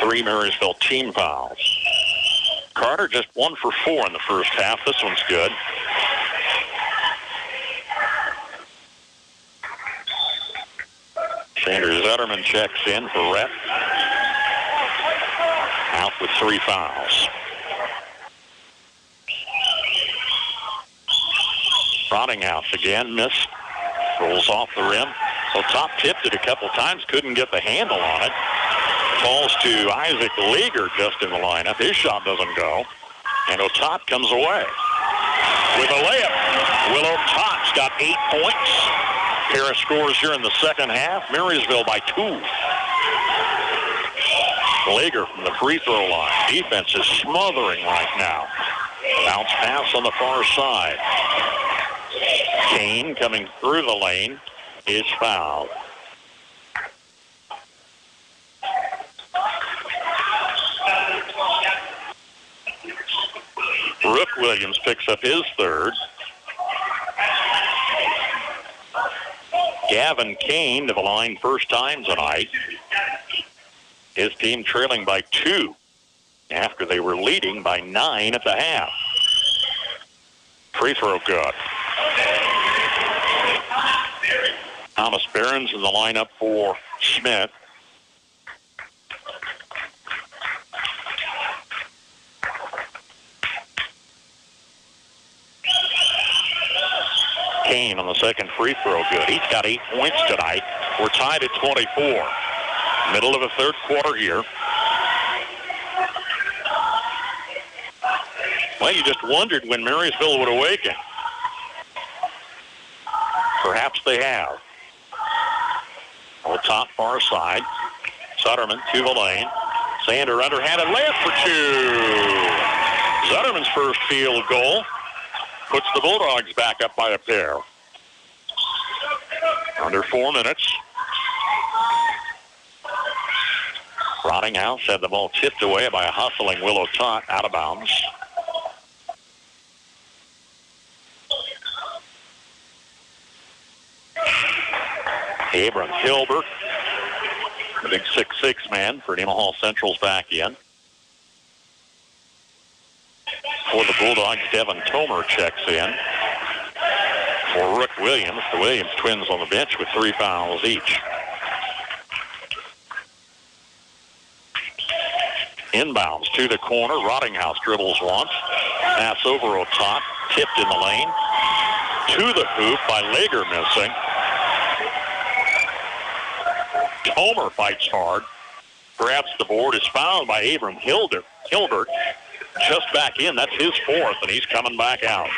S2: 3 Marysville team fouls. Carter just 1 for 4 in the first half. This one's good. Sanders Zetterman checks in for Rhett. Out with 3 fouls. Rottinghouse again missed. Rolls off the rim. Top tipped it a couple times. Couldn't get the handle on it. Falls to Isaac Leager just in the lineup. His shot doesn't go. And Otot comes away with a layup. Willow Tot's got 8 points. Pair of scores here in the second half. Marysville by 2. Leager from the free throw line. Defense is smothering right now. Bounce pass on the far side. Kane coming through the lane is fouled. Rook Williams picks up his third. Gavin Kane to the line first time tonight. His team trailing by 2 after they were leading by 9 at the half. Free throw good. Thomas Behrens in the lineup for Smith. Kane on the second free throw good. He's got 8 points tonight. We're tied at 24. Middle of the third quarter here. Well, you just wondered when Marysville would awaken. Perhaps they have. On the top far side. Sutterman to the lane. Sander underhanded layup for 2. Sutterman's first field goal puts the Bulldogs back up by a pair. Under 4 minutes. Rottinghouse had the ball tipped away by a hustling Willow Tot out of bounds. Abram Hilbert, the big 6'6" man for Nemaha Central's back in. For the Bulldogs, Devin Tomer checks in. For Rook Williams, the Williams twins on the bench with 3 fouls each. Inbounds to the corner. Rottinghouse dribbles once. Pass over Otot. Tipped in the lane. To the hoop by Leager missing. Tomer fights hard. Grabs the board. Is fouled by Abram Hilbert. Just back in. That's his 4th, and he's coming back out.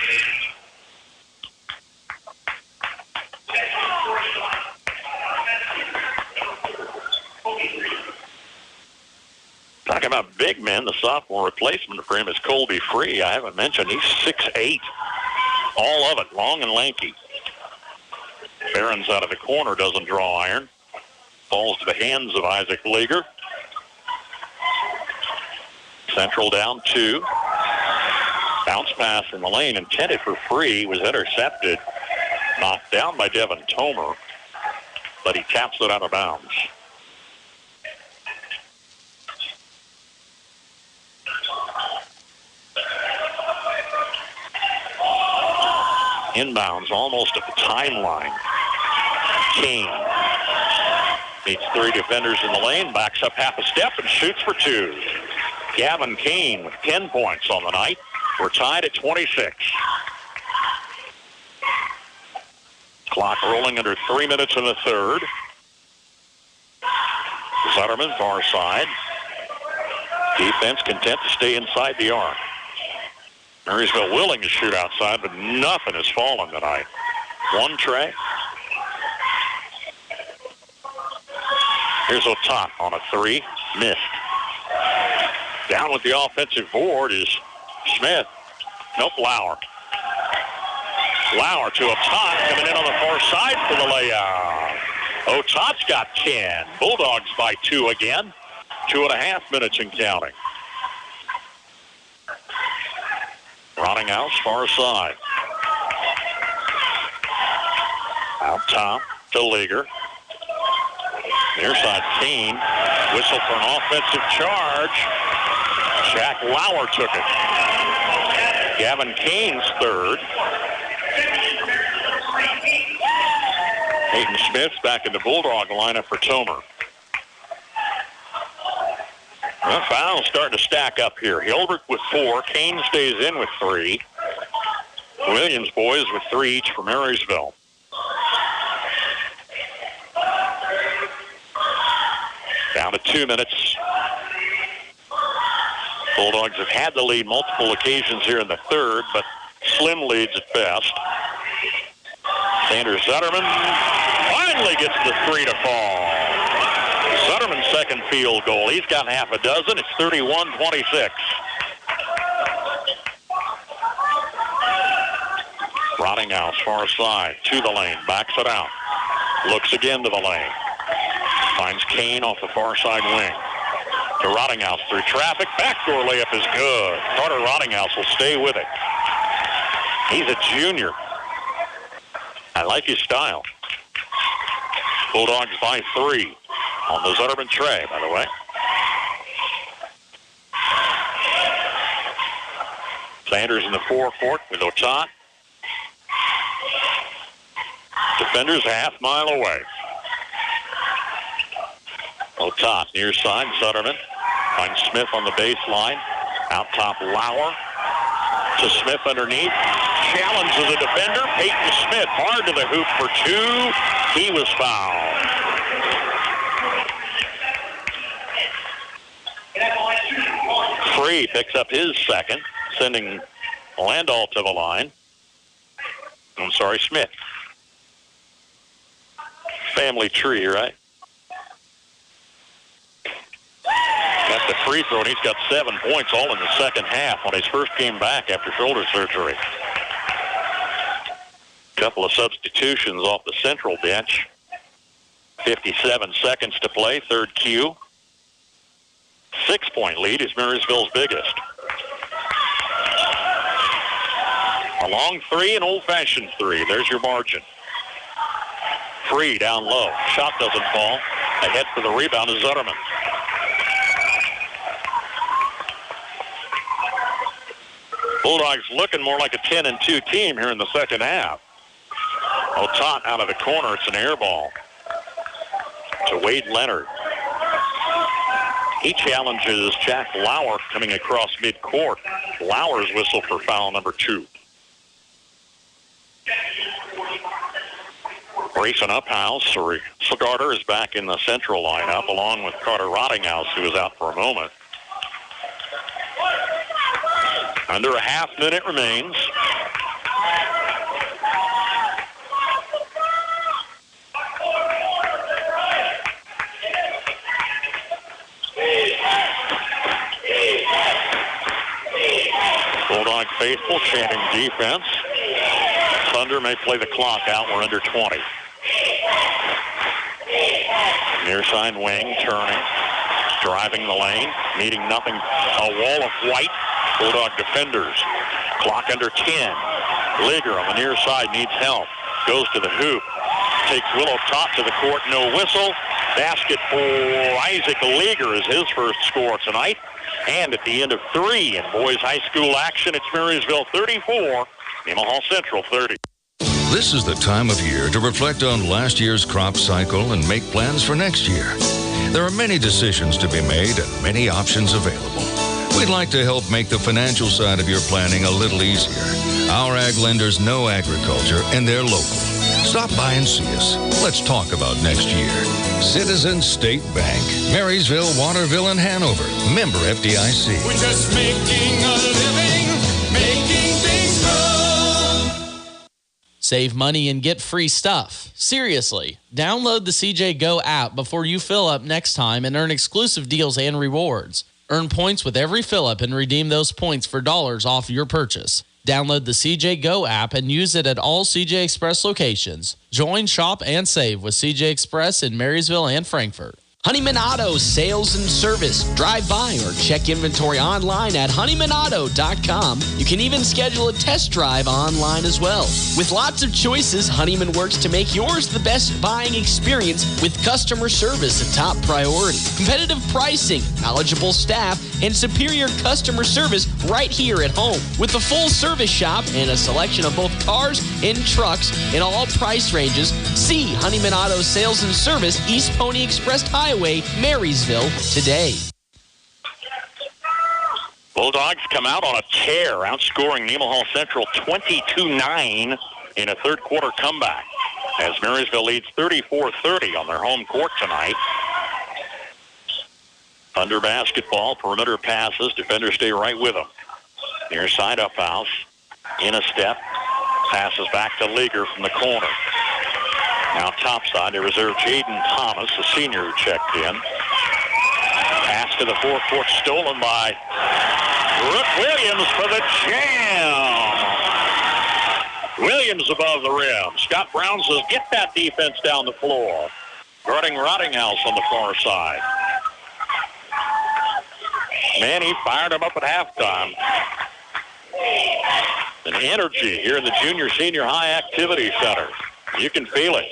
S2: Talking about big men, the sophomore replacement for him is Colby Free. I haven't mentioned he's 6'8". All of it, long and lanky. Behrens out of the corner, doesn't draw iron. Falls to the hands of Isaac Leager. Central down 2. Bounce pass in the lane intended for Free was intercepted. Knocked down by Devin Tomer, but he taps it out of bounds. Inbounds almost at the timeline. King meets 3 defenders in the lane, backs up half a step and shoots for 2. Gavin Kane with 10 points on the night. We're tied at 26. Clock rolling under 3 minutes in the third. Zutterman, far side. Defense content to stay inside the arc. Marysville willing to shoot outside, but nothing has fallen tonight. One tray. Here's Otat on a three. Missed. Down with the offensive board is Smith. Nope, Lauer. Lauer to Otat, coming in on the far side for the layup. Otat's got 10. Bulldogs by 2 again. 2.5 minutes and counting. Rottinghouse, far side. Out top to Leaguer. Near side, Kane. Whistle for an offensive charge. Jack Lauer took it. Gavin Kane's third. Hayden Smith's back in the Bulldog lineup for Tomer. Well, fouls starting to stack up here. Hilbert with 4. Kane stays in with 3. Williams boys with 3 each for Marysville. Down to 2 minutes. Bulldogs have had the lead multiple occasions here in the third, but slim leads at best. Sanders Zutterman finally gets the 3 to fall. Zutterman's second field goal. He's got half a dozen. It's 31-26. Rottinghouse, far side, to the lane, backs it out. Looks again to the lane. Finds Kane off the far side wing. To Rottinghouse through traffic. Backdoor layup is good. Carter Rottinghouse will stay with it. He's a junior. I like his style. Bulldogs by 3 on the Zutterman tray, by the way. Sanders in the forecourt with Otat. Defenders a half mile away. Otat near side, Zutterman. Finds Smith on the baseline. Out top, Lauer. To Smith underneath. Challenges a defender. Peyton Smith hard to the hoop for 2. He was fouled. Free picks up his second, sending Landau to the line. I'm sorry, Smith. Family tree, right? Got the free throw, and he's got 7 points all in the second half on his first game back after shoulder surgery. Couple of substitutions off the central bench. 57 seconds to play, third Q. 6-point lead is Marysville's biggest. A long 3, an old-fashioned 3. There's your margin. Free down low. Shot doesn't fall. Ahead for the rebound is Zutterman. Bulldogs looking more like a 10-2 team here in the second half. Otat out of the corner. It's an air ball to Wade Leonard. He challenges Jack Lauer coming across midcourt. Lauer's whistle for foul number 2. Grayson Uphouse, or Garter, is back in the central lineup along with Carter Rottinghouse, who is out for a moment. Under a half minute remains. Bulldog faithful chanting defense. Thunder may play the clock out. We're under 20. Near side wing turning. Driving the lane. Meeting nothing. A wall of white. Bulldog defenders. Clock under 10. Leaguer on the near side needs help. Goes to the hoop. Takes Willow Top to the court. No whistle. Basket for Isaac Leaguer is his first score tonight. And at the end of 3 in boys high school action, it's Marysville 34, Nemaha Central 30.
S15: This is the time of year to reflect on last year's crop cycle and make plans for next year. There are many decisions to be made and many options available.
S11: We'd like to help make the financial side of your planning a little easier. Our ag lenders know agriculture, and they're local. Stop by and see us. Let's talk about next year. Citizens State Bank, Marysville, Waterville, and Hanover. Member FDIC.
S5: We're just making a living, making things grow.
S14: Save money and get free stuff. Seriously, download the CJ Go app before you fill up next time and earn exclusive deals and rewards. Earn points with every fill up and redeem those points for dollars off your purchase. Download the CJ Go app and use it at all CJ Express locations. Join, shop, and save with CJ Express in Marysville and Frankfort.
S12: Honeyman Auto Sales and Service. Drive by or check inventory online at honeymanauto.com. You can even schedule a test drive online as well. With lots of choices, Honeyman works to make yours the best buying experience with customer service a top priority. Competitive pricing, knowledgeable staff, and superior customer service right here at home. With a full service shop and a selection of both cars and trucks in all price ranges, see Honeyman Auto Sales and Service, East Pony Express Highway, Marysville, today.
S2: Bulldogs come out on a tear, outscoring Nemaha Central 22-9 in a third quarter comeback, as Marysville leads 34-30 on their home court tonight. Thunder basketball, perimeter passes, defenders stay right with them. Near side up house, in a step, passes back to Leaguer from the corner. Now topside, they reserve Jaden Thomas, the senior who checked in. Pass to the forecourt, stolen by Brooke Williams for the jam. Williams above the rim. Scott Brown says, get that defense down the floor. Guarding Rottinghouse on the far side. Man, he fired him up at halftime. An energy here in the Junior Senior High Activity Center. You can feel it.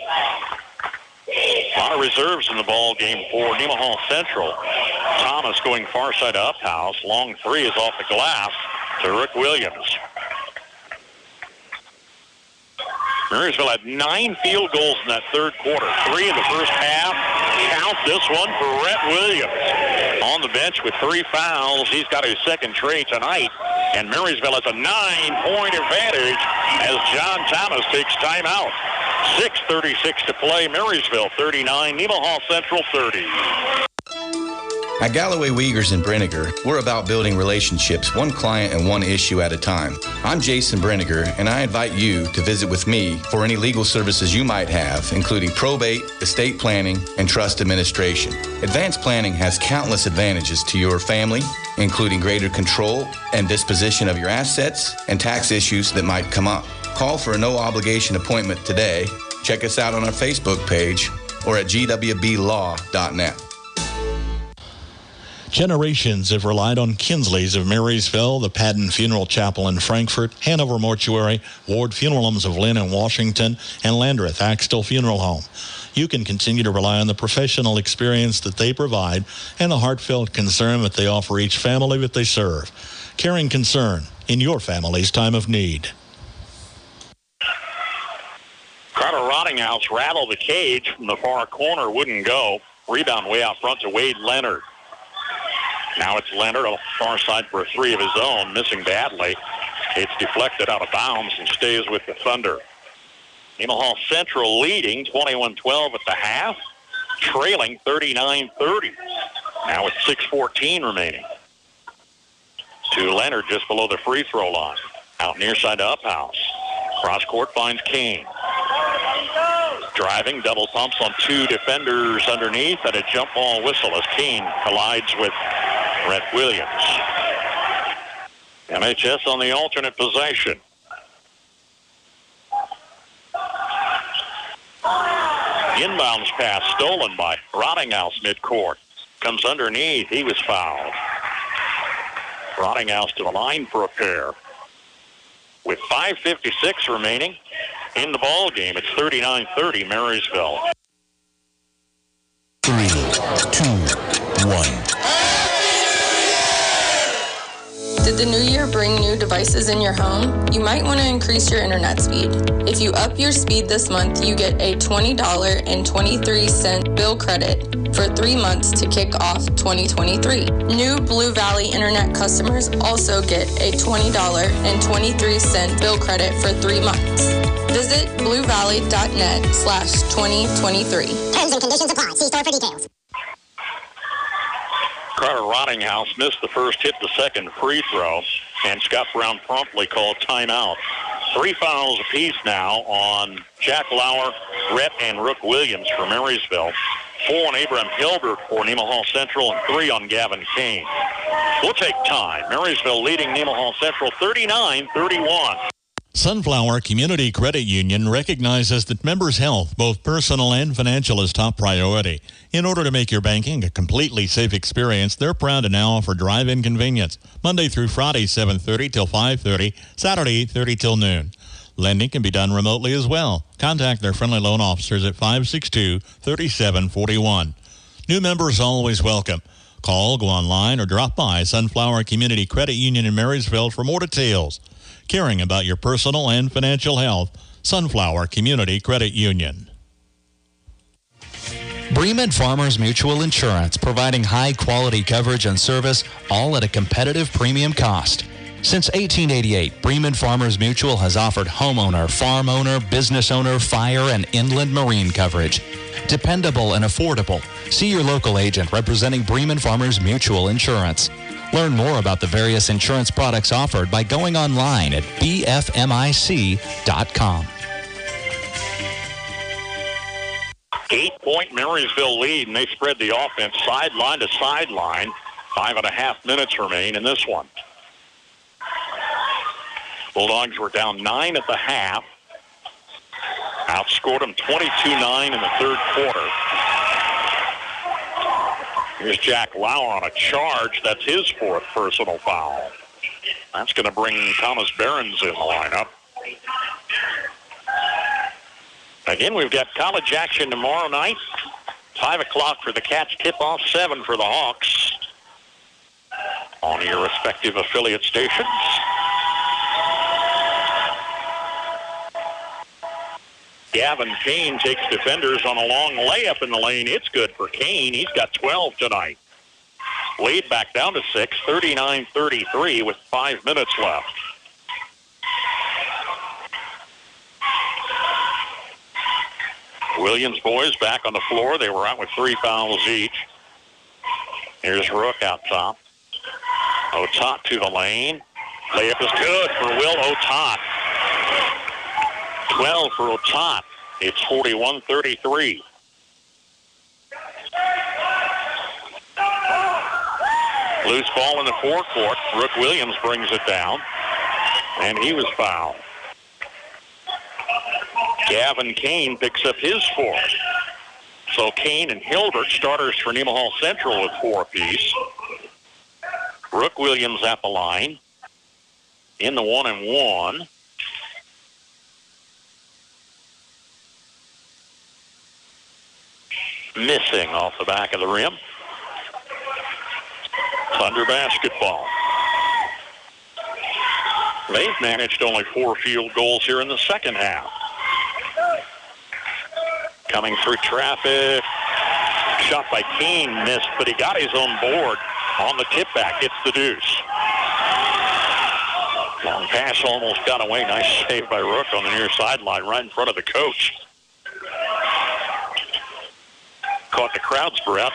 S2: A lot of reserves in the ball game for Nemaha Central. Thomas going far side to Uphouse. Long three is off the glass to Rick Williams. Marysville had 9 field goals in that third quarter. 3 in the first half. Count this one for Rhett Williams. On the bench with 3 fouls. He's got his second tray tonight. And Marysville has a 9-point advantage as John Thomas takes timeout. 6:36 to play. Marysville 39, Nemaha Central 30.
S19: At Galloway Wiegers and Brenniger, we're about building relationships, one client and one issue at a time. I'm Jason Brenniger, and I invite you to visit with me for any legal services you might have, including probate, estate planning, and trust administration. Advanced planning has countless advantages to your family, including greater control and disposition of your assets and tax issues that might come up. Call for a no-obligation appointment today. Check us out on our Facebook page or at gwblaw.net.
S3: Generations have relied on Kinsley's of Marysville, the Padden Funeral Chapel in Frankfort, Hanover Mortuary, Ward Funeral Homes of Lynn and Washington, and Landreth Axtell Funeral Home. You can continue to rely on the professional experience that they provide and the heartfelt concern that they offer each family that they serve. Caring concern in your family's time of need.
S2: Carter Rottinghouse rattled the cage from the far corner, wouldn't go. Rebound way out front to Wade Leonard. Now it's Leonard on the far side for a three of his own, missing badly. It's deflected out of bounds and stays with the Thunder. Nemaha Central leading 21-12 at the half, trailing 39-30. Now it's 6:14 remaining. To Leonard just below the free throw line. Out near side to Uphouse. Cross court finds Kane. Driving, double pumps on 2 defenders underneath, and a jump ball whistle as Kane collides with Rhett Williams. MHS on the alternate possession. Inbounds pass stolen by Rottinghouse midcourt. Comes underneath. He was fouled. Rottinghouse to the line for a pair. With 5:56 remaining in the ball game, it's 39-30 Marysville.
S20: 3, 2, 1.
S21: Did the new year bring new devices in your home? You might want to increase your internet speed. If you up your speed this month, you get a $20.23 bill credit. for 3 months to kick off 2023. New Blue Valley Internet customers also get a $20.23 bill credit for 3 months. Visit bluevalley.net/2023.
S1: Terms and conditions apply. See store for details.
S2: Carter Rottinghouse missed the first, hit the second free throw, and Scott Brown promptly called timeout. 3 fouls apiece now on Jack Lauer, Rhett, and Rook Williams for Marysville. 4 on Abraham Hilbert for Nemaha Central, and 3 on Gavin Kane. We'll take time. Marysville leading Nemaha Central 39-31.
S3: Sunflower Community Credit Union recognizes that members' health, both personal and financial, is top priority. In order to make your banking a completely safe experience, they're proud to now offer drive-in convenience, Monday through Friday, 7:30 till 5:30, Saturday, 8:30 till noon. Lending can be done remotely as well. Contact their friendly loan officers at 562-3741. New members always welcome. Call, go online, or drop by Sunflower Community Credit Union in Marysville for more details. Caring about your personal and financial health, Sunflower Community Credit Union.
S22: Bremen Farmers Mutual Insurance, providing high-quality coverage and service, all at a competitive premium cost. Since 1888, Bremen Farmers Mutual has offered homeowner, farm owner, business owner, fire, and inland marine coverage. Dependable and affordable. See your local agent representing Bremen Farmers Mutual Insurance. Learn more about the various insurance products offered by going online at bfmic.com.
S2: 8-point Marysville lead, and they spread the offense sideline to sideline. 5.5 minutes remain in this one. Bulldogs were down 9 at the half. Outscored them 22-9 in the third quarter. Here's Jack Lauer on a charge. That's his 4th personal foul. That's going to bring Thomas Behrens in the lineup. Again, we've got college action tomorrow night. 5 o'clock for the Cats, tip-off 7 for the Hawks. On your respective affiliate stations. Gavin Kane takes defenders on a long layup in the lane. It's good for Kane. He's got 12 tonight. Lead back down to 6, 39-33 with 5 minutes left. Williams boys back on the floor. They were out with 3 fouls each. Here's Rook out top. Otot to the lane. Layup is good for Will Otot. 12 for Otot. It's 41-33. Loose ball in the forecourt. Rook Williams brings it down, and he was fouled. Gavin Kane picks up his 4th. So Kane and Hilbert, starters for Nemaha Central, with 4 apiece. Rook Williams at the line. In the 1-and-1. Missing off the back of the rim. Thunder basketball. They've managed only 4 field goals here in the second half. Coming through traffic. Shot by Kane, missed, but he got his own board on the tip back. Hits the deuce. Long pass almost got away. Nice save by Rook on the near sideline right in front of the coach. Caught the crowd's breath.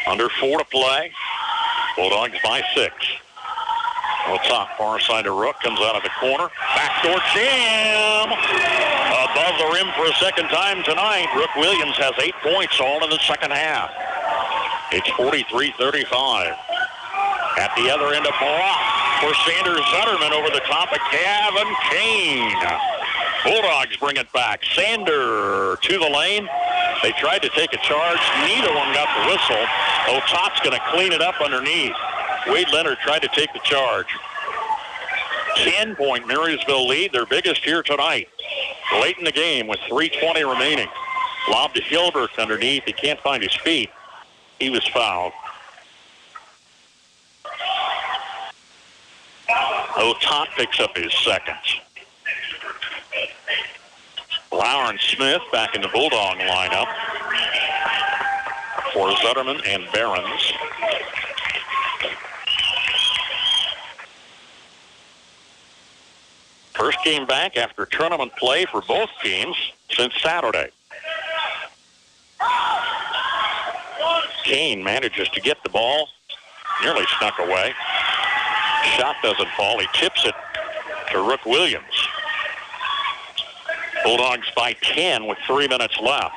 S2: Under 4 to play. Bulldogs by 6. Top far side of Rook, comes out of the corner. Backdoor jam! Above the rim for a second time tonight. Rook Williams has 8 points all in the second half. It's 43-35. At the other end, a block for Sanders Zutterman over the top of Gavin Kane. Bulldogs bring it back. Sander to the lane. They tried to take a charge. Neither one got the whistle. Otot's going to clean it up underneath. Wade Leonard tried to take the charge. 10-point Marysville lead, their biggest here tonight. Late in the game with 3:20 remaining. Lob to Hilbert underneath. He can't find his feet. He was fouled. Otot picks up his second. Lauer and Smith back in the Bulldog lineup for Zutterman and Behrens. First game back after tournament play for both teams since Saturday. Kane manages to get the ball, nearly snuck away. Shot doesn't fall. He tips it to Rook Williams. Bulldogs by 10 with 3 minutes left.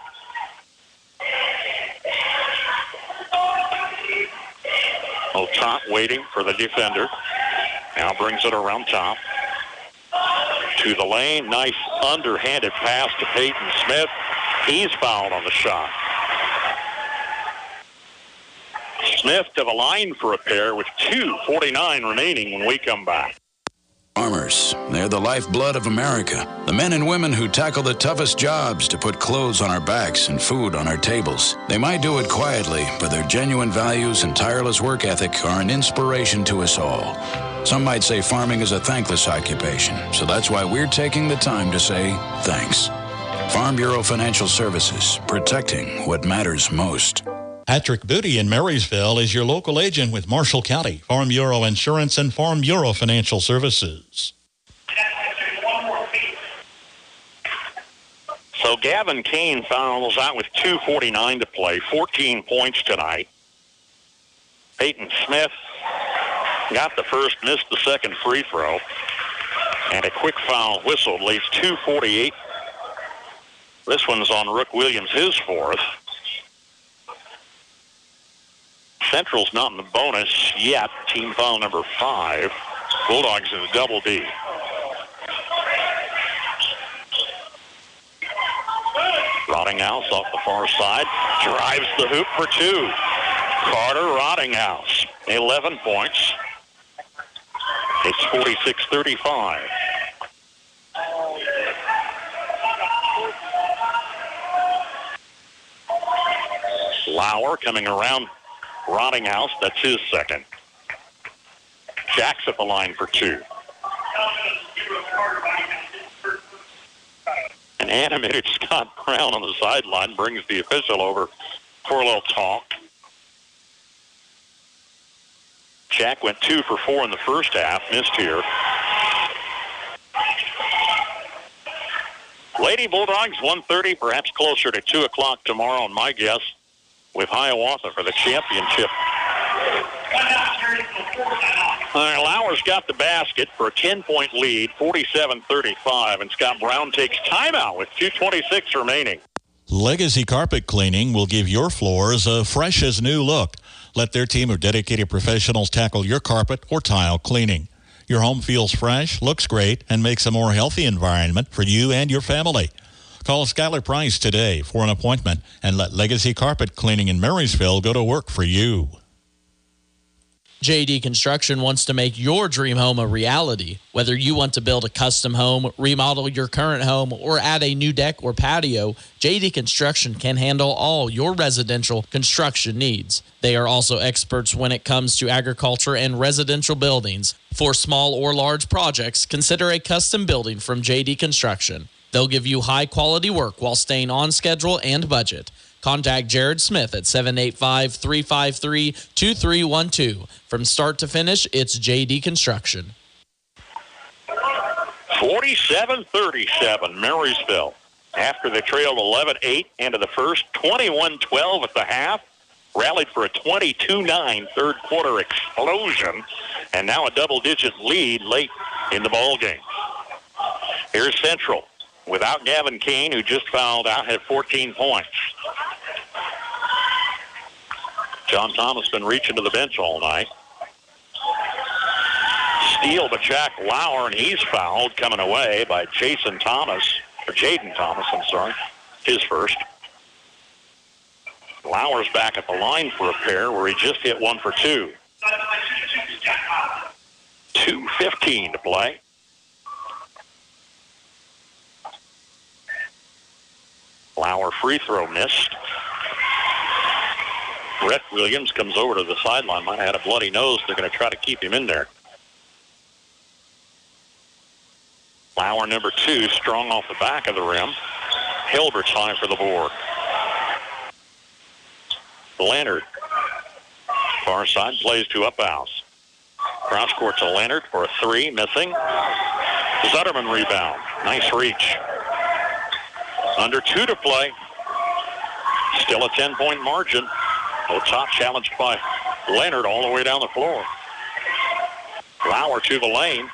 S2: Top waiting for the defender. Now brings it around top. To the lane. Nice underhanded pass to Peyton Smith. He's fouled on the shot. Smith to the line for a pair with 2:49 remaining when we come back.
S4: Farmers, they're the lifeblood of America. The men and women who tackle the toughest jobs to put clothes on our backs and food on our tables. They might do it quietly, but their genuine values and tireless work ethic are an inspiration to us all. Some might say farming is a thankless occupation, so that's why we're taking the time to say thanks. Farm Bureau Financial Services, protecting what matters most.
S3: Patrick Booty in Marysville is your local agent with Marshall County, Farm Bureau Insurance, and Farm Bureau Financial Services.
S2: So Gavin Kane fouls out with 2:49 to play, 14 points tonight. Peyton Smith got the first, missed the second free throw, and a quick foul whistle leaves 2:48. This one's on Rook Williams, his fourth. Central's not in the bonus yet. Team foul number 5. Bulldogs in the double D. Rottinghouse off the far side. Drives the hoop for 2. Carter Rottinghouse, 11 points. It's 46-35. Lauer coming around Rottinghouse, that's his second. Jack's at the line for 2. An animated Scott Brown on the sideline brings the official over for a little talk. Jack went 2 for 4 in the first half, missed here. Lady Bulldogs, 1:30, perhaps closer to 2 o'clock tomorrow, on my guess, with Hiawatha for the championship. Lauer's got the basket for a 10-point lead, 47-35, and Scott Brown takes timeout with 2:26 remaining.
S3: Legacy Carpet Cleaning will give your floors a fresh as new look. Let their team of dedicated professionals tackle your carpet or tile cleaning. Your home feels fresh, looks great, and makes a more healthy environment for you and your family. Call Skylar Price today for an appointment and let Legacy Carpet Cleaning in Marysville go to work for you.
S14: JD Construction wants to make your dream home a reality. Whether you want to build a custom home, remodel your current home, or add a new deck or patio, JD Construction can handle all your residential construction needs. They are also experts when it comes to agriculture and residential buildings. For small or large projects, consider a custom building from JD Construction. They'll give you high-quality work while staying on schedule and budget. Contact Jared Smith at 785-353-2312. From start to finish, it's JD Construction.
S2: 47-37, Marysville. After they trailed 11-8 into the first, 21-12 at the half. Rallied for a 22-9 third quarter explosion. And now a double-digit lead late in the ballgame. Here's Central. Without Gavin Kane, who just fouled out, had 14 points. John Thomas been reaching to the bench all night. Steal by Jack Lauer, and he's fouled, coming away by Jaden Thomas, his first. Lauer's back at the line for a pair where he just hit 1 for 2. 2:15 to play. Lauer free throw missed. Brett Williams comes over to the sideline. Might have had a bloody nose. They're going to try to keep him in there. Lauer, number 2, strong off the back of the rim. Hilbert's high for the board. Leonard. Far side plays to Uphouse. Cross court to Leonard for a three, missing. Zutterman rebound. Nice reach. Under 2 to play. Still a 10-point margin. Top challenged by Leonard all the way down the floor. Lauer to the lane.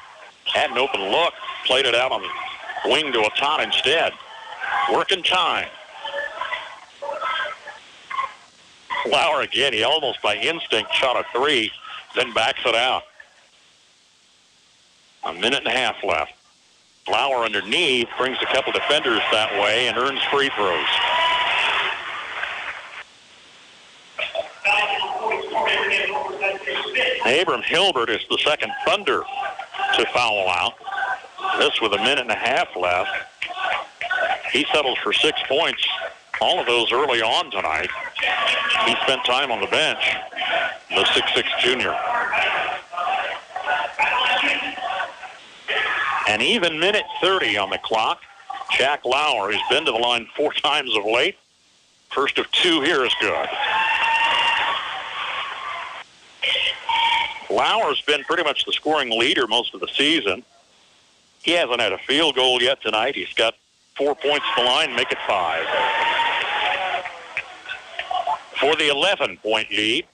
S2: Had an open look. Played it out on the wing to Otat instead. Working time. Lauer again. He almost by instinct shot a three, then backs it out. A minute and a half left. Lauer underneath brings a couple defenders that way and earns free throws. Abram Hilbert is the second Thunder to foul out. This with a minute and a half left. He settles for 6 points. All of those early on tonight. He spent time on the bench. The 6'6" junior. An even minute 30 on the clock. Jack Lauer, who's been to the line 4 times of late. First of 2 here is good. Lauer's been pretty much the scoring leader most of the season. He hasn't had a field goal yet tonight. He's got 4 points to the line, make it 5. For the 11-point lead.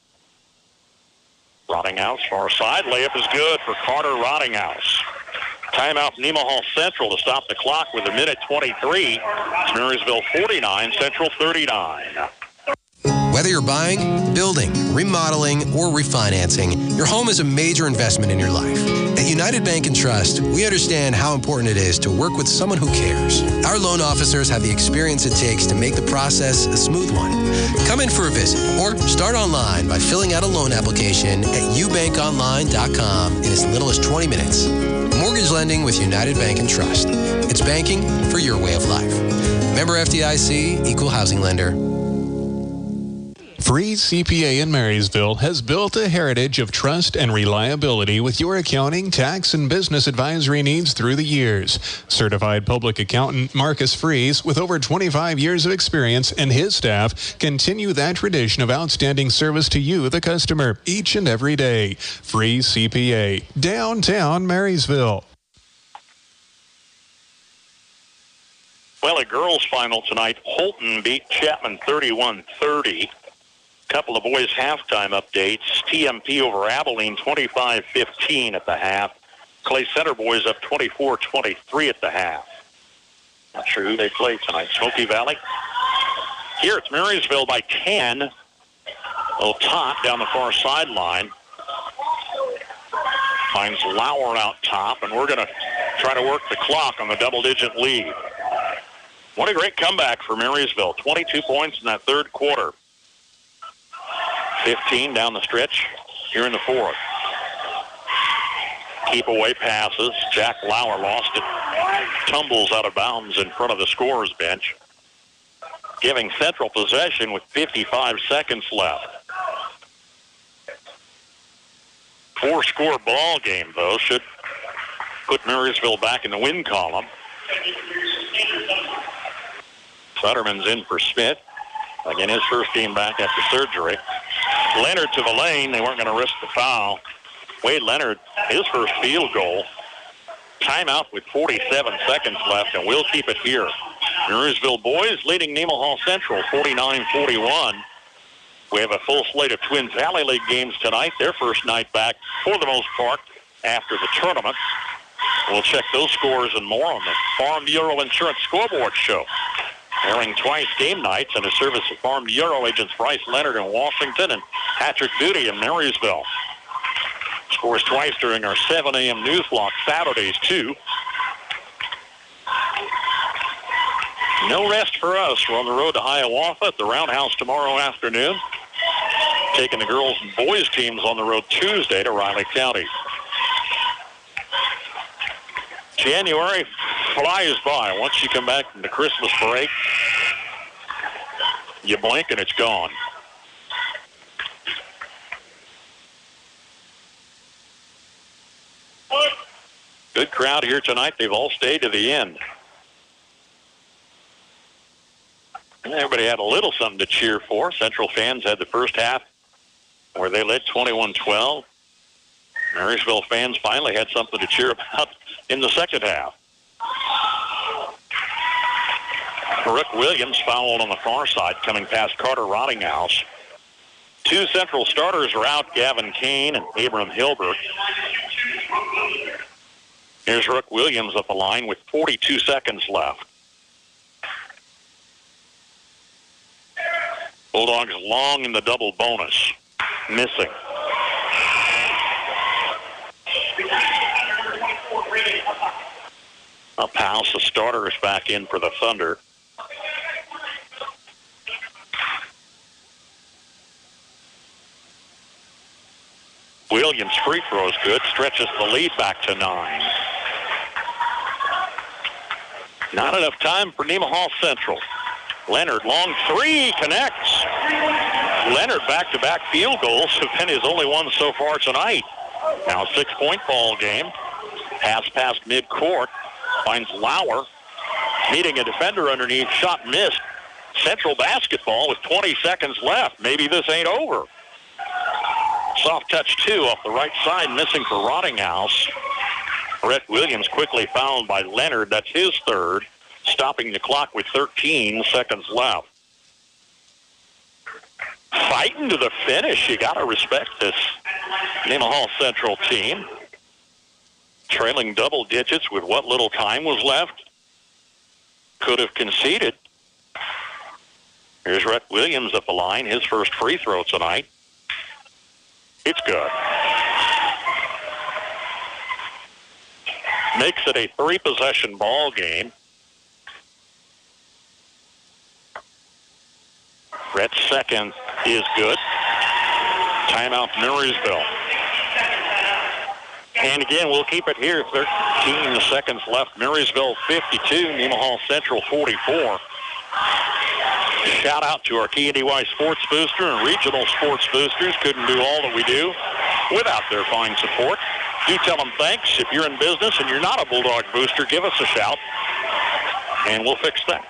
S2: Rottinghouse, far side. Layup is good for Carter Rottinghouse. Timeout Nemaha Central to stop the clock with a minute 23. It's Marysville 49, Central 39.
S10: Whether you're buying, building, remodeling, or refinancing, your home is a major investment in your life. At United Bank and Trust, we understand how important it is to work with someone who cares. Our loan officers have the experience it takes to make the process a smooth one. Come in for a visit or start online by filling out a loan application at ubankonline.com in as little as 20 minutes. Mortgage lending with United Bank and Trust. It's banking for your way of life. Member FDIC, Equal Housing Lender.
S18: Freeze CPA in Marysville has built a heritage of trust and reliability with your accounting, tax, and business advisory needs through the years. Certified public accountant Marcus Freeze, with over 25 years of experience, and his staff continue that tradition of outstanding service to you, the customer, each and every day. Freeze CPA, downtown Marysville.
S2: Well, a girls' final tonight. Holton beat Chapman 31-30. Couple of boys' halftime updates. TMP over Abilene 25-15 at the half. Clay Center boys up 24-23 at the half. Not sure who they play tonight. Smoky Valley. Here it's Marysville by 10. Otat down the far sideline. Finds Lauer out top, and we're going to try to work the clock on the double-digit lead. What a great comeback for Marysville. 22 points in that third quarter. 15 down the stretch here in the fourth. Keep away passes. Jack Lauer lost it. Tumbles out of bounds in front of the scorer's bench. Giving Central possession with 55 seconds left. 4-score ball game, though, should put Marysville back in the win column. Futterman's in for Smith. Again, his first game back after surgery. Leonard to the lane. They weren't going to risk the foul. Wade Leonard, his first field goal. Timeout with 47 seconds left, and we'll keep it here. Marysville boys leading Nemaha Central 49-41. We have a full slate of Twin Valley League games tonight. Their first night back, for the most part, after the tournament. We'll check those scores and more on the Farm Bureau Insurance Scoreboard Show. Airing twice game nights in the service of Farm Bureau agents Bryce Leonard in Washington and Patrick Duty in Marysville. Scores twice during our 7 a.m. news block Saturdays, too. No rest for us. We're on the road to Hiawatha at the Roundhouse tomorrow afternoon. Taking the girls and boys teams on the road Tuesday to Riley County. January flies by. Once you come back from the Christmas break, you blink and it's gone. Good crowd here tonight. They've all stayed to the end. Everybody had a little something to cheer for. Central fans had the first half where they led 21-12. Marysville fans finally had something to cheer about in the second half. Rick Williams fouled on the far side coming past Carter Rottinghouse. Two Central starters are out, Gavin Kane and Abram Hilbert. Here's Rick Williams at the line with 42 seconds left. Bulldogs long in the double bonus. Missing. Up house, the starter is back in for the Thunder. Williams' free throw is good, stretches the lead back to 9. Not enough time for Nemaha Central. Leonard, long three, connects. Leonard back-to-back field goals have been his only one so far tonight. Now a 6-point ball game. Pass past midcourt. Finds Lauer. Meeting a defender underneath. Shot missed. Central basketball with 20 seconds left. Maybe this ain't over. Soft touch 2 off the right side. Missing for Rottinghouse. Rhett Williams quickly fouled by Leonard. That's his third. Stopping the clock with 13 seconds left. Fighting to the finish. You got to respect this Nemaha Central team. Trailing double digits with what little time was left. Could have conceded. Here's Rhett Williams at the line. His first free throw tonight. It's good. Makes it a 3-possession ball game. Rhett's second is good. Timeout Marysville. And again, we'll keep it here. 13 seconds left. Marysville 52, Nemaha Central 44. Shout out to our KNDY Sports Booster and regional sports boosters. Couldn't do all that we do without their fine support. Do tell them thanks. If you're in business and you're not a Bulldog booster, give us a shout, and we'll fix that.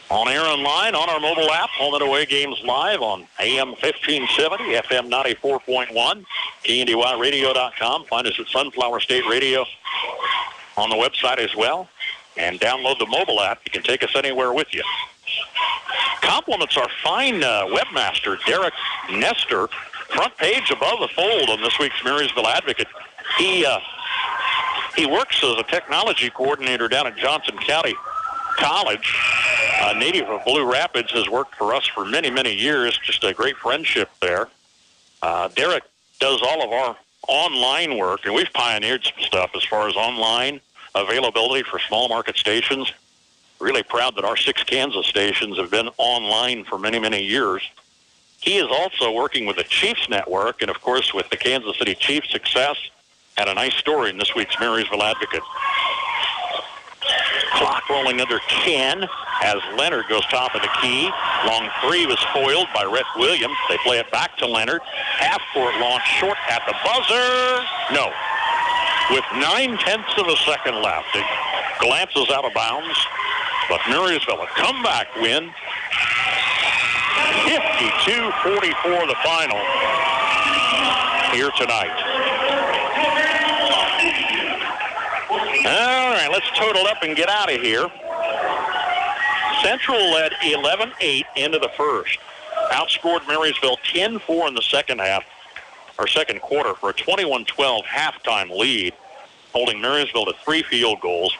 S2: On air online, on our mobile app, home and away games live on AM 1570, FM 94.1, KNDYradio.com. Find us at Sunflower State Radio on the website as well. And download the mobile app. You can take us anywhere with you. Compliments our fine webmaster, Derek Nestor. Front page above the fold on this week's Marysville Advocate. He works as a technology coordinator down at Johnson County College. A native of Blue Rapids, has worked for us for many, many years. Just a great friendship there. Derek does all of our online work, and we've pioneered some stuff as far as online availability for small market stations. Really proud that our 6 Kansas stations have been online for many, many years. He is also working with the Chiefs Network, and of course with the Kansas City Chiefs' success. Had a nice story in this week's Marysville Advocate. Clock rolling under 10 as Leonard goes top of the key. Long three was foiled by Rhett Williams. They play it back to Leonard. Half-court launch short at the buzzer. No. With 9/10 of a second left, it glances out of bounds. But Marysville, a comeback win. 52-44 the final here tonight. All right, let's total up and get out of here. Central led 11-8 into the first. Outscored Marysville 10-4 in the second half, or second quarter, for a 21-12 halftime lead, holding Marysville to 3 field goals.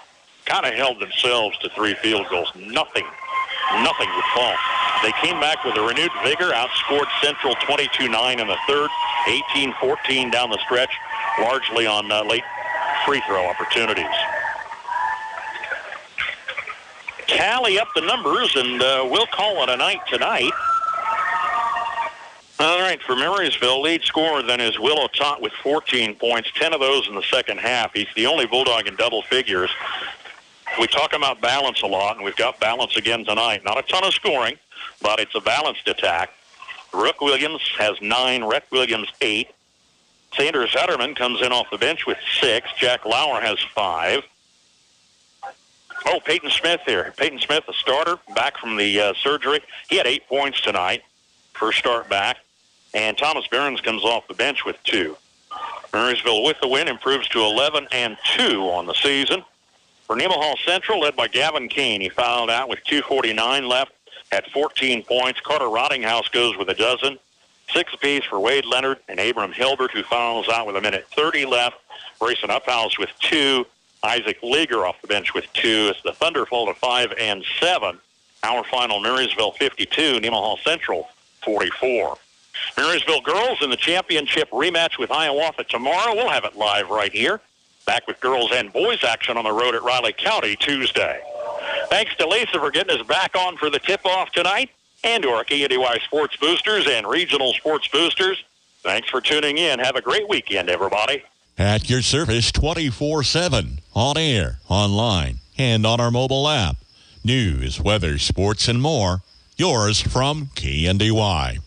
S2: Kind of held themselves to 3 field goals. Nothing would fall. They came back with a renewed vigor, outscored Central 22-9 in the third, 18-14 down the stretch, largely on late free throw opportunities. Tally up the numbers, and we'll call it a night tonight. All right, for Marysville, lead scorer then is Willow Tott with 14 points, 10 of those in the second half. He's the only Bulldog in double figures. We talk about balance a lot, and we've got balance again tonight. Not a ton of scoring, but it's a balanced attack. Rook Williams has 9, Rhett Williams 8. Sanders Zetterman comes in off the bench with 6. Jack Lauer has 5. Oh, Peyton Smith here. Peyton Smith, a starter, back from the surgery. He had 8 points tonight, first start back. And Thomas Behrens comes off the bench with 2. Marysville with the win improves to 11-2 on the season. For Nemaha Central, led by Gavin Keene, he fouled out with 2:49 left, had 14 points. Carter Rottinghouse goes with a dozen. 6 apiece for Wade Leonard and Abram Hilbert, who fouls out with 1:30 left. Grayson Uphouse with 2. Isaac Leager off the bench with 2. As the Thunder fall to 5-7. Our final, Marysville 52, Nemaha Central 44. Marysville girls in the championship rematch with Hiawatha tomorrow. We'll have it live right here. Back with girls and boys action on the road at Riley County Tuesday. Thanks to Lisa for getting us back on for the tip-off tonight, and to our KNDY Sports Boosters and Regional Sports Boosters. Thanks for tuning in. Have a great weekend, everybody.
S3: At your service 24/7, on air, online, and on our mobile app. News, weather, sports, and more. Yours from KNDY.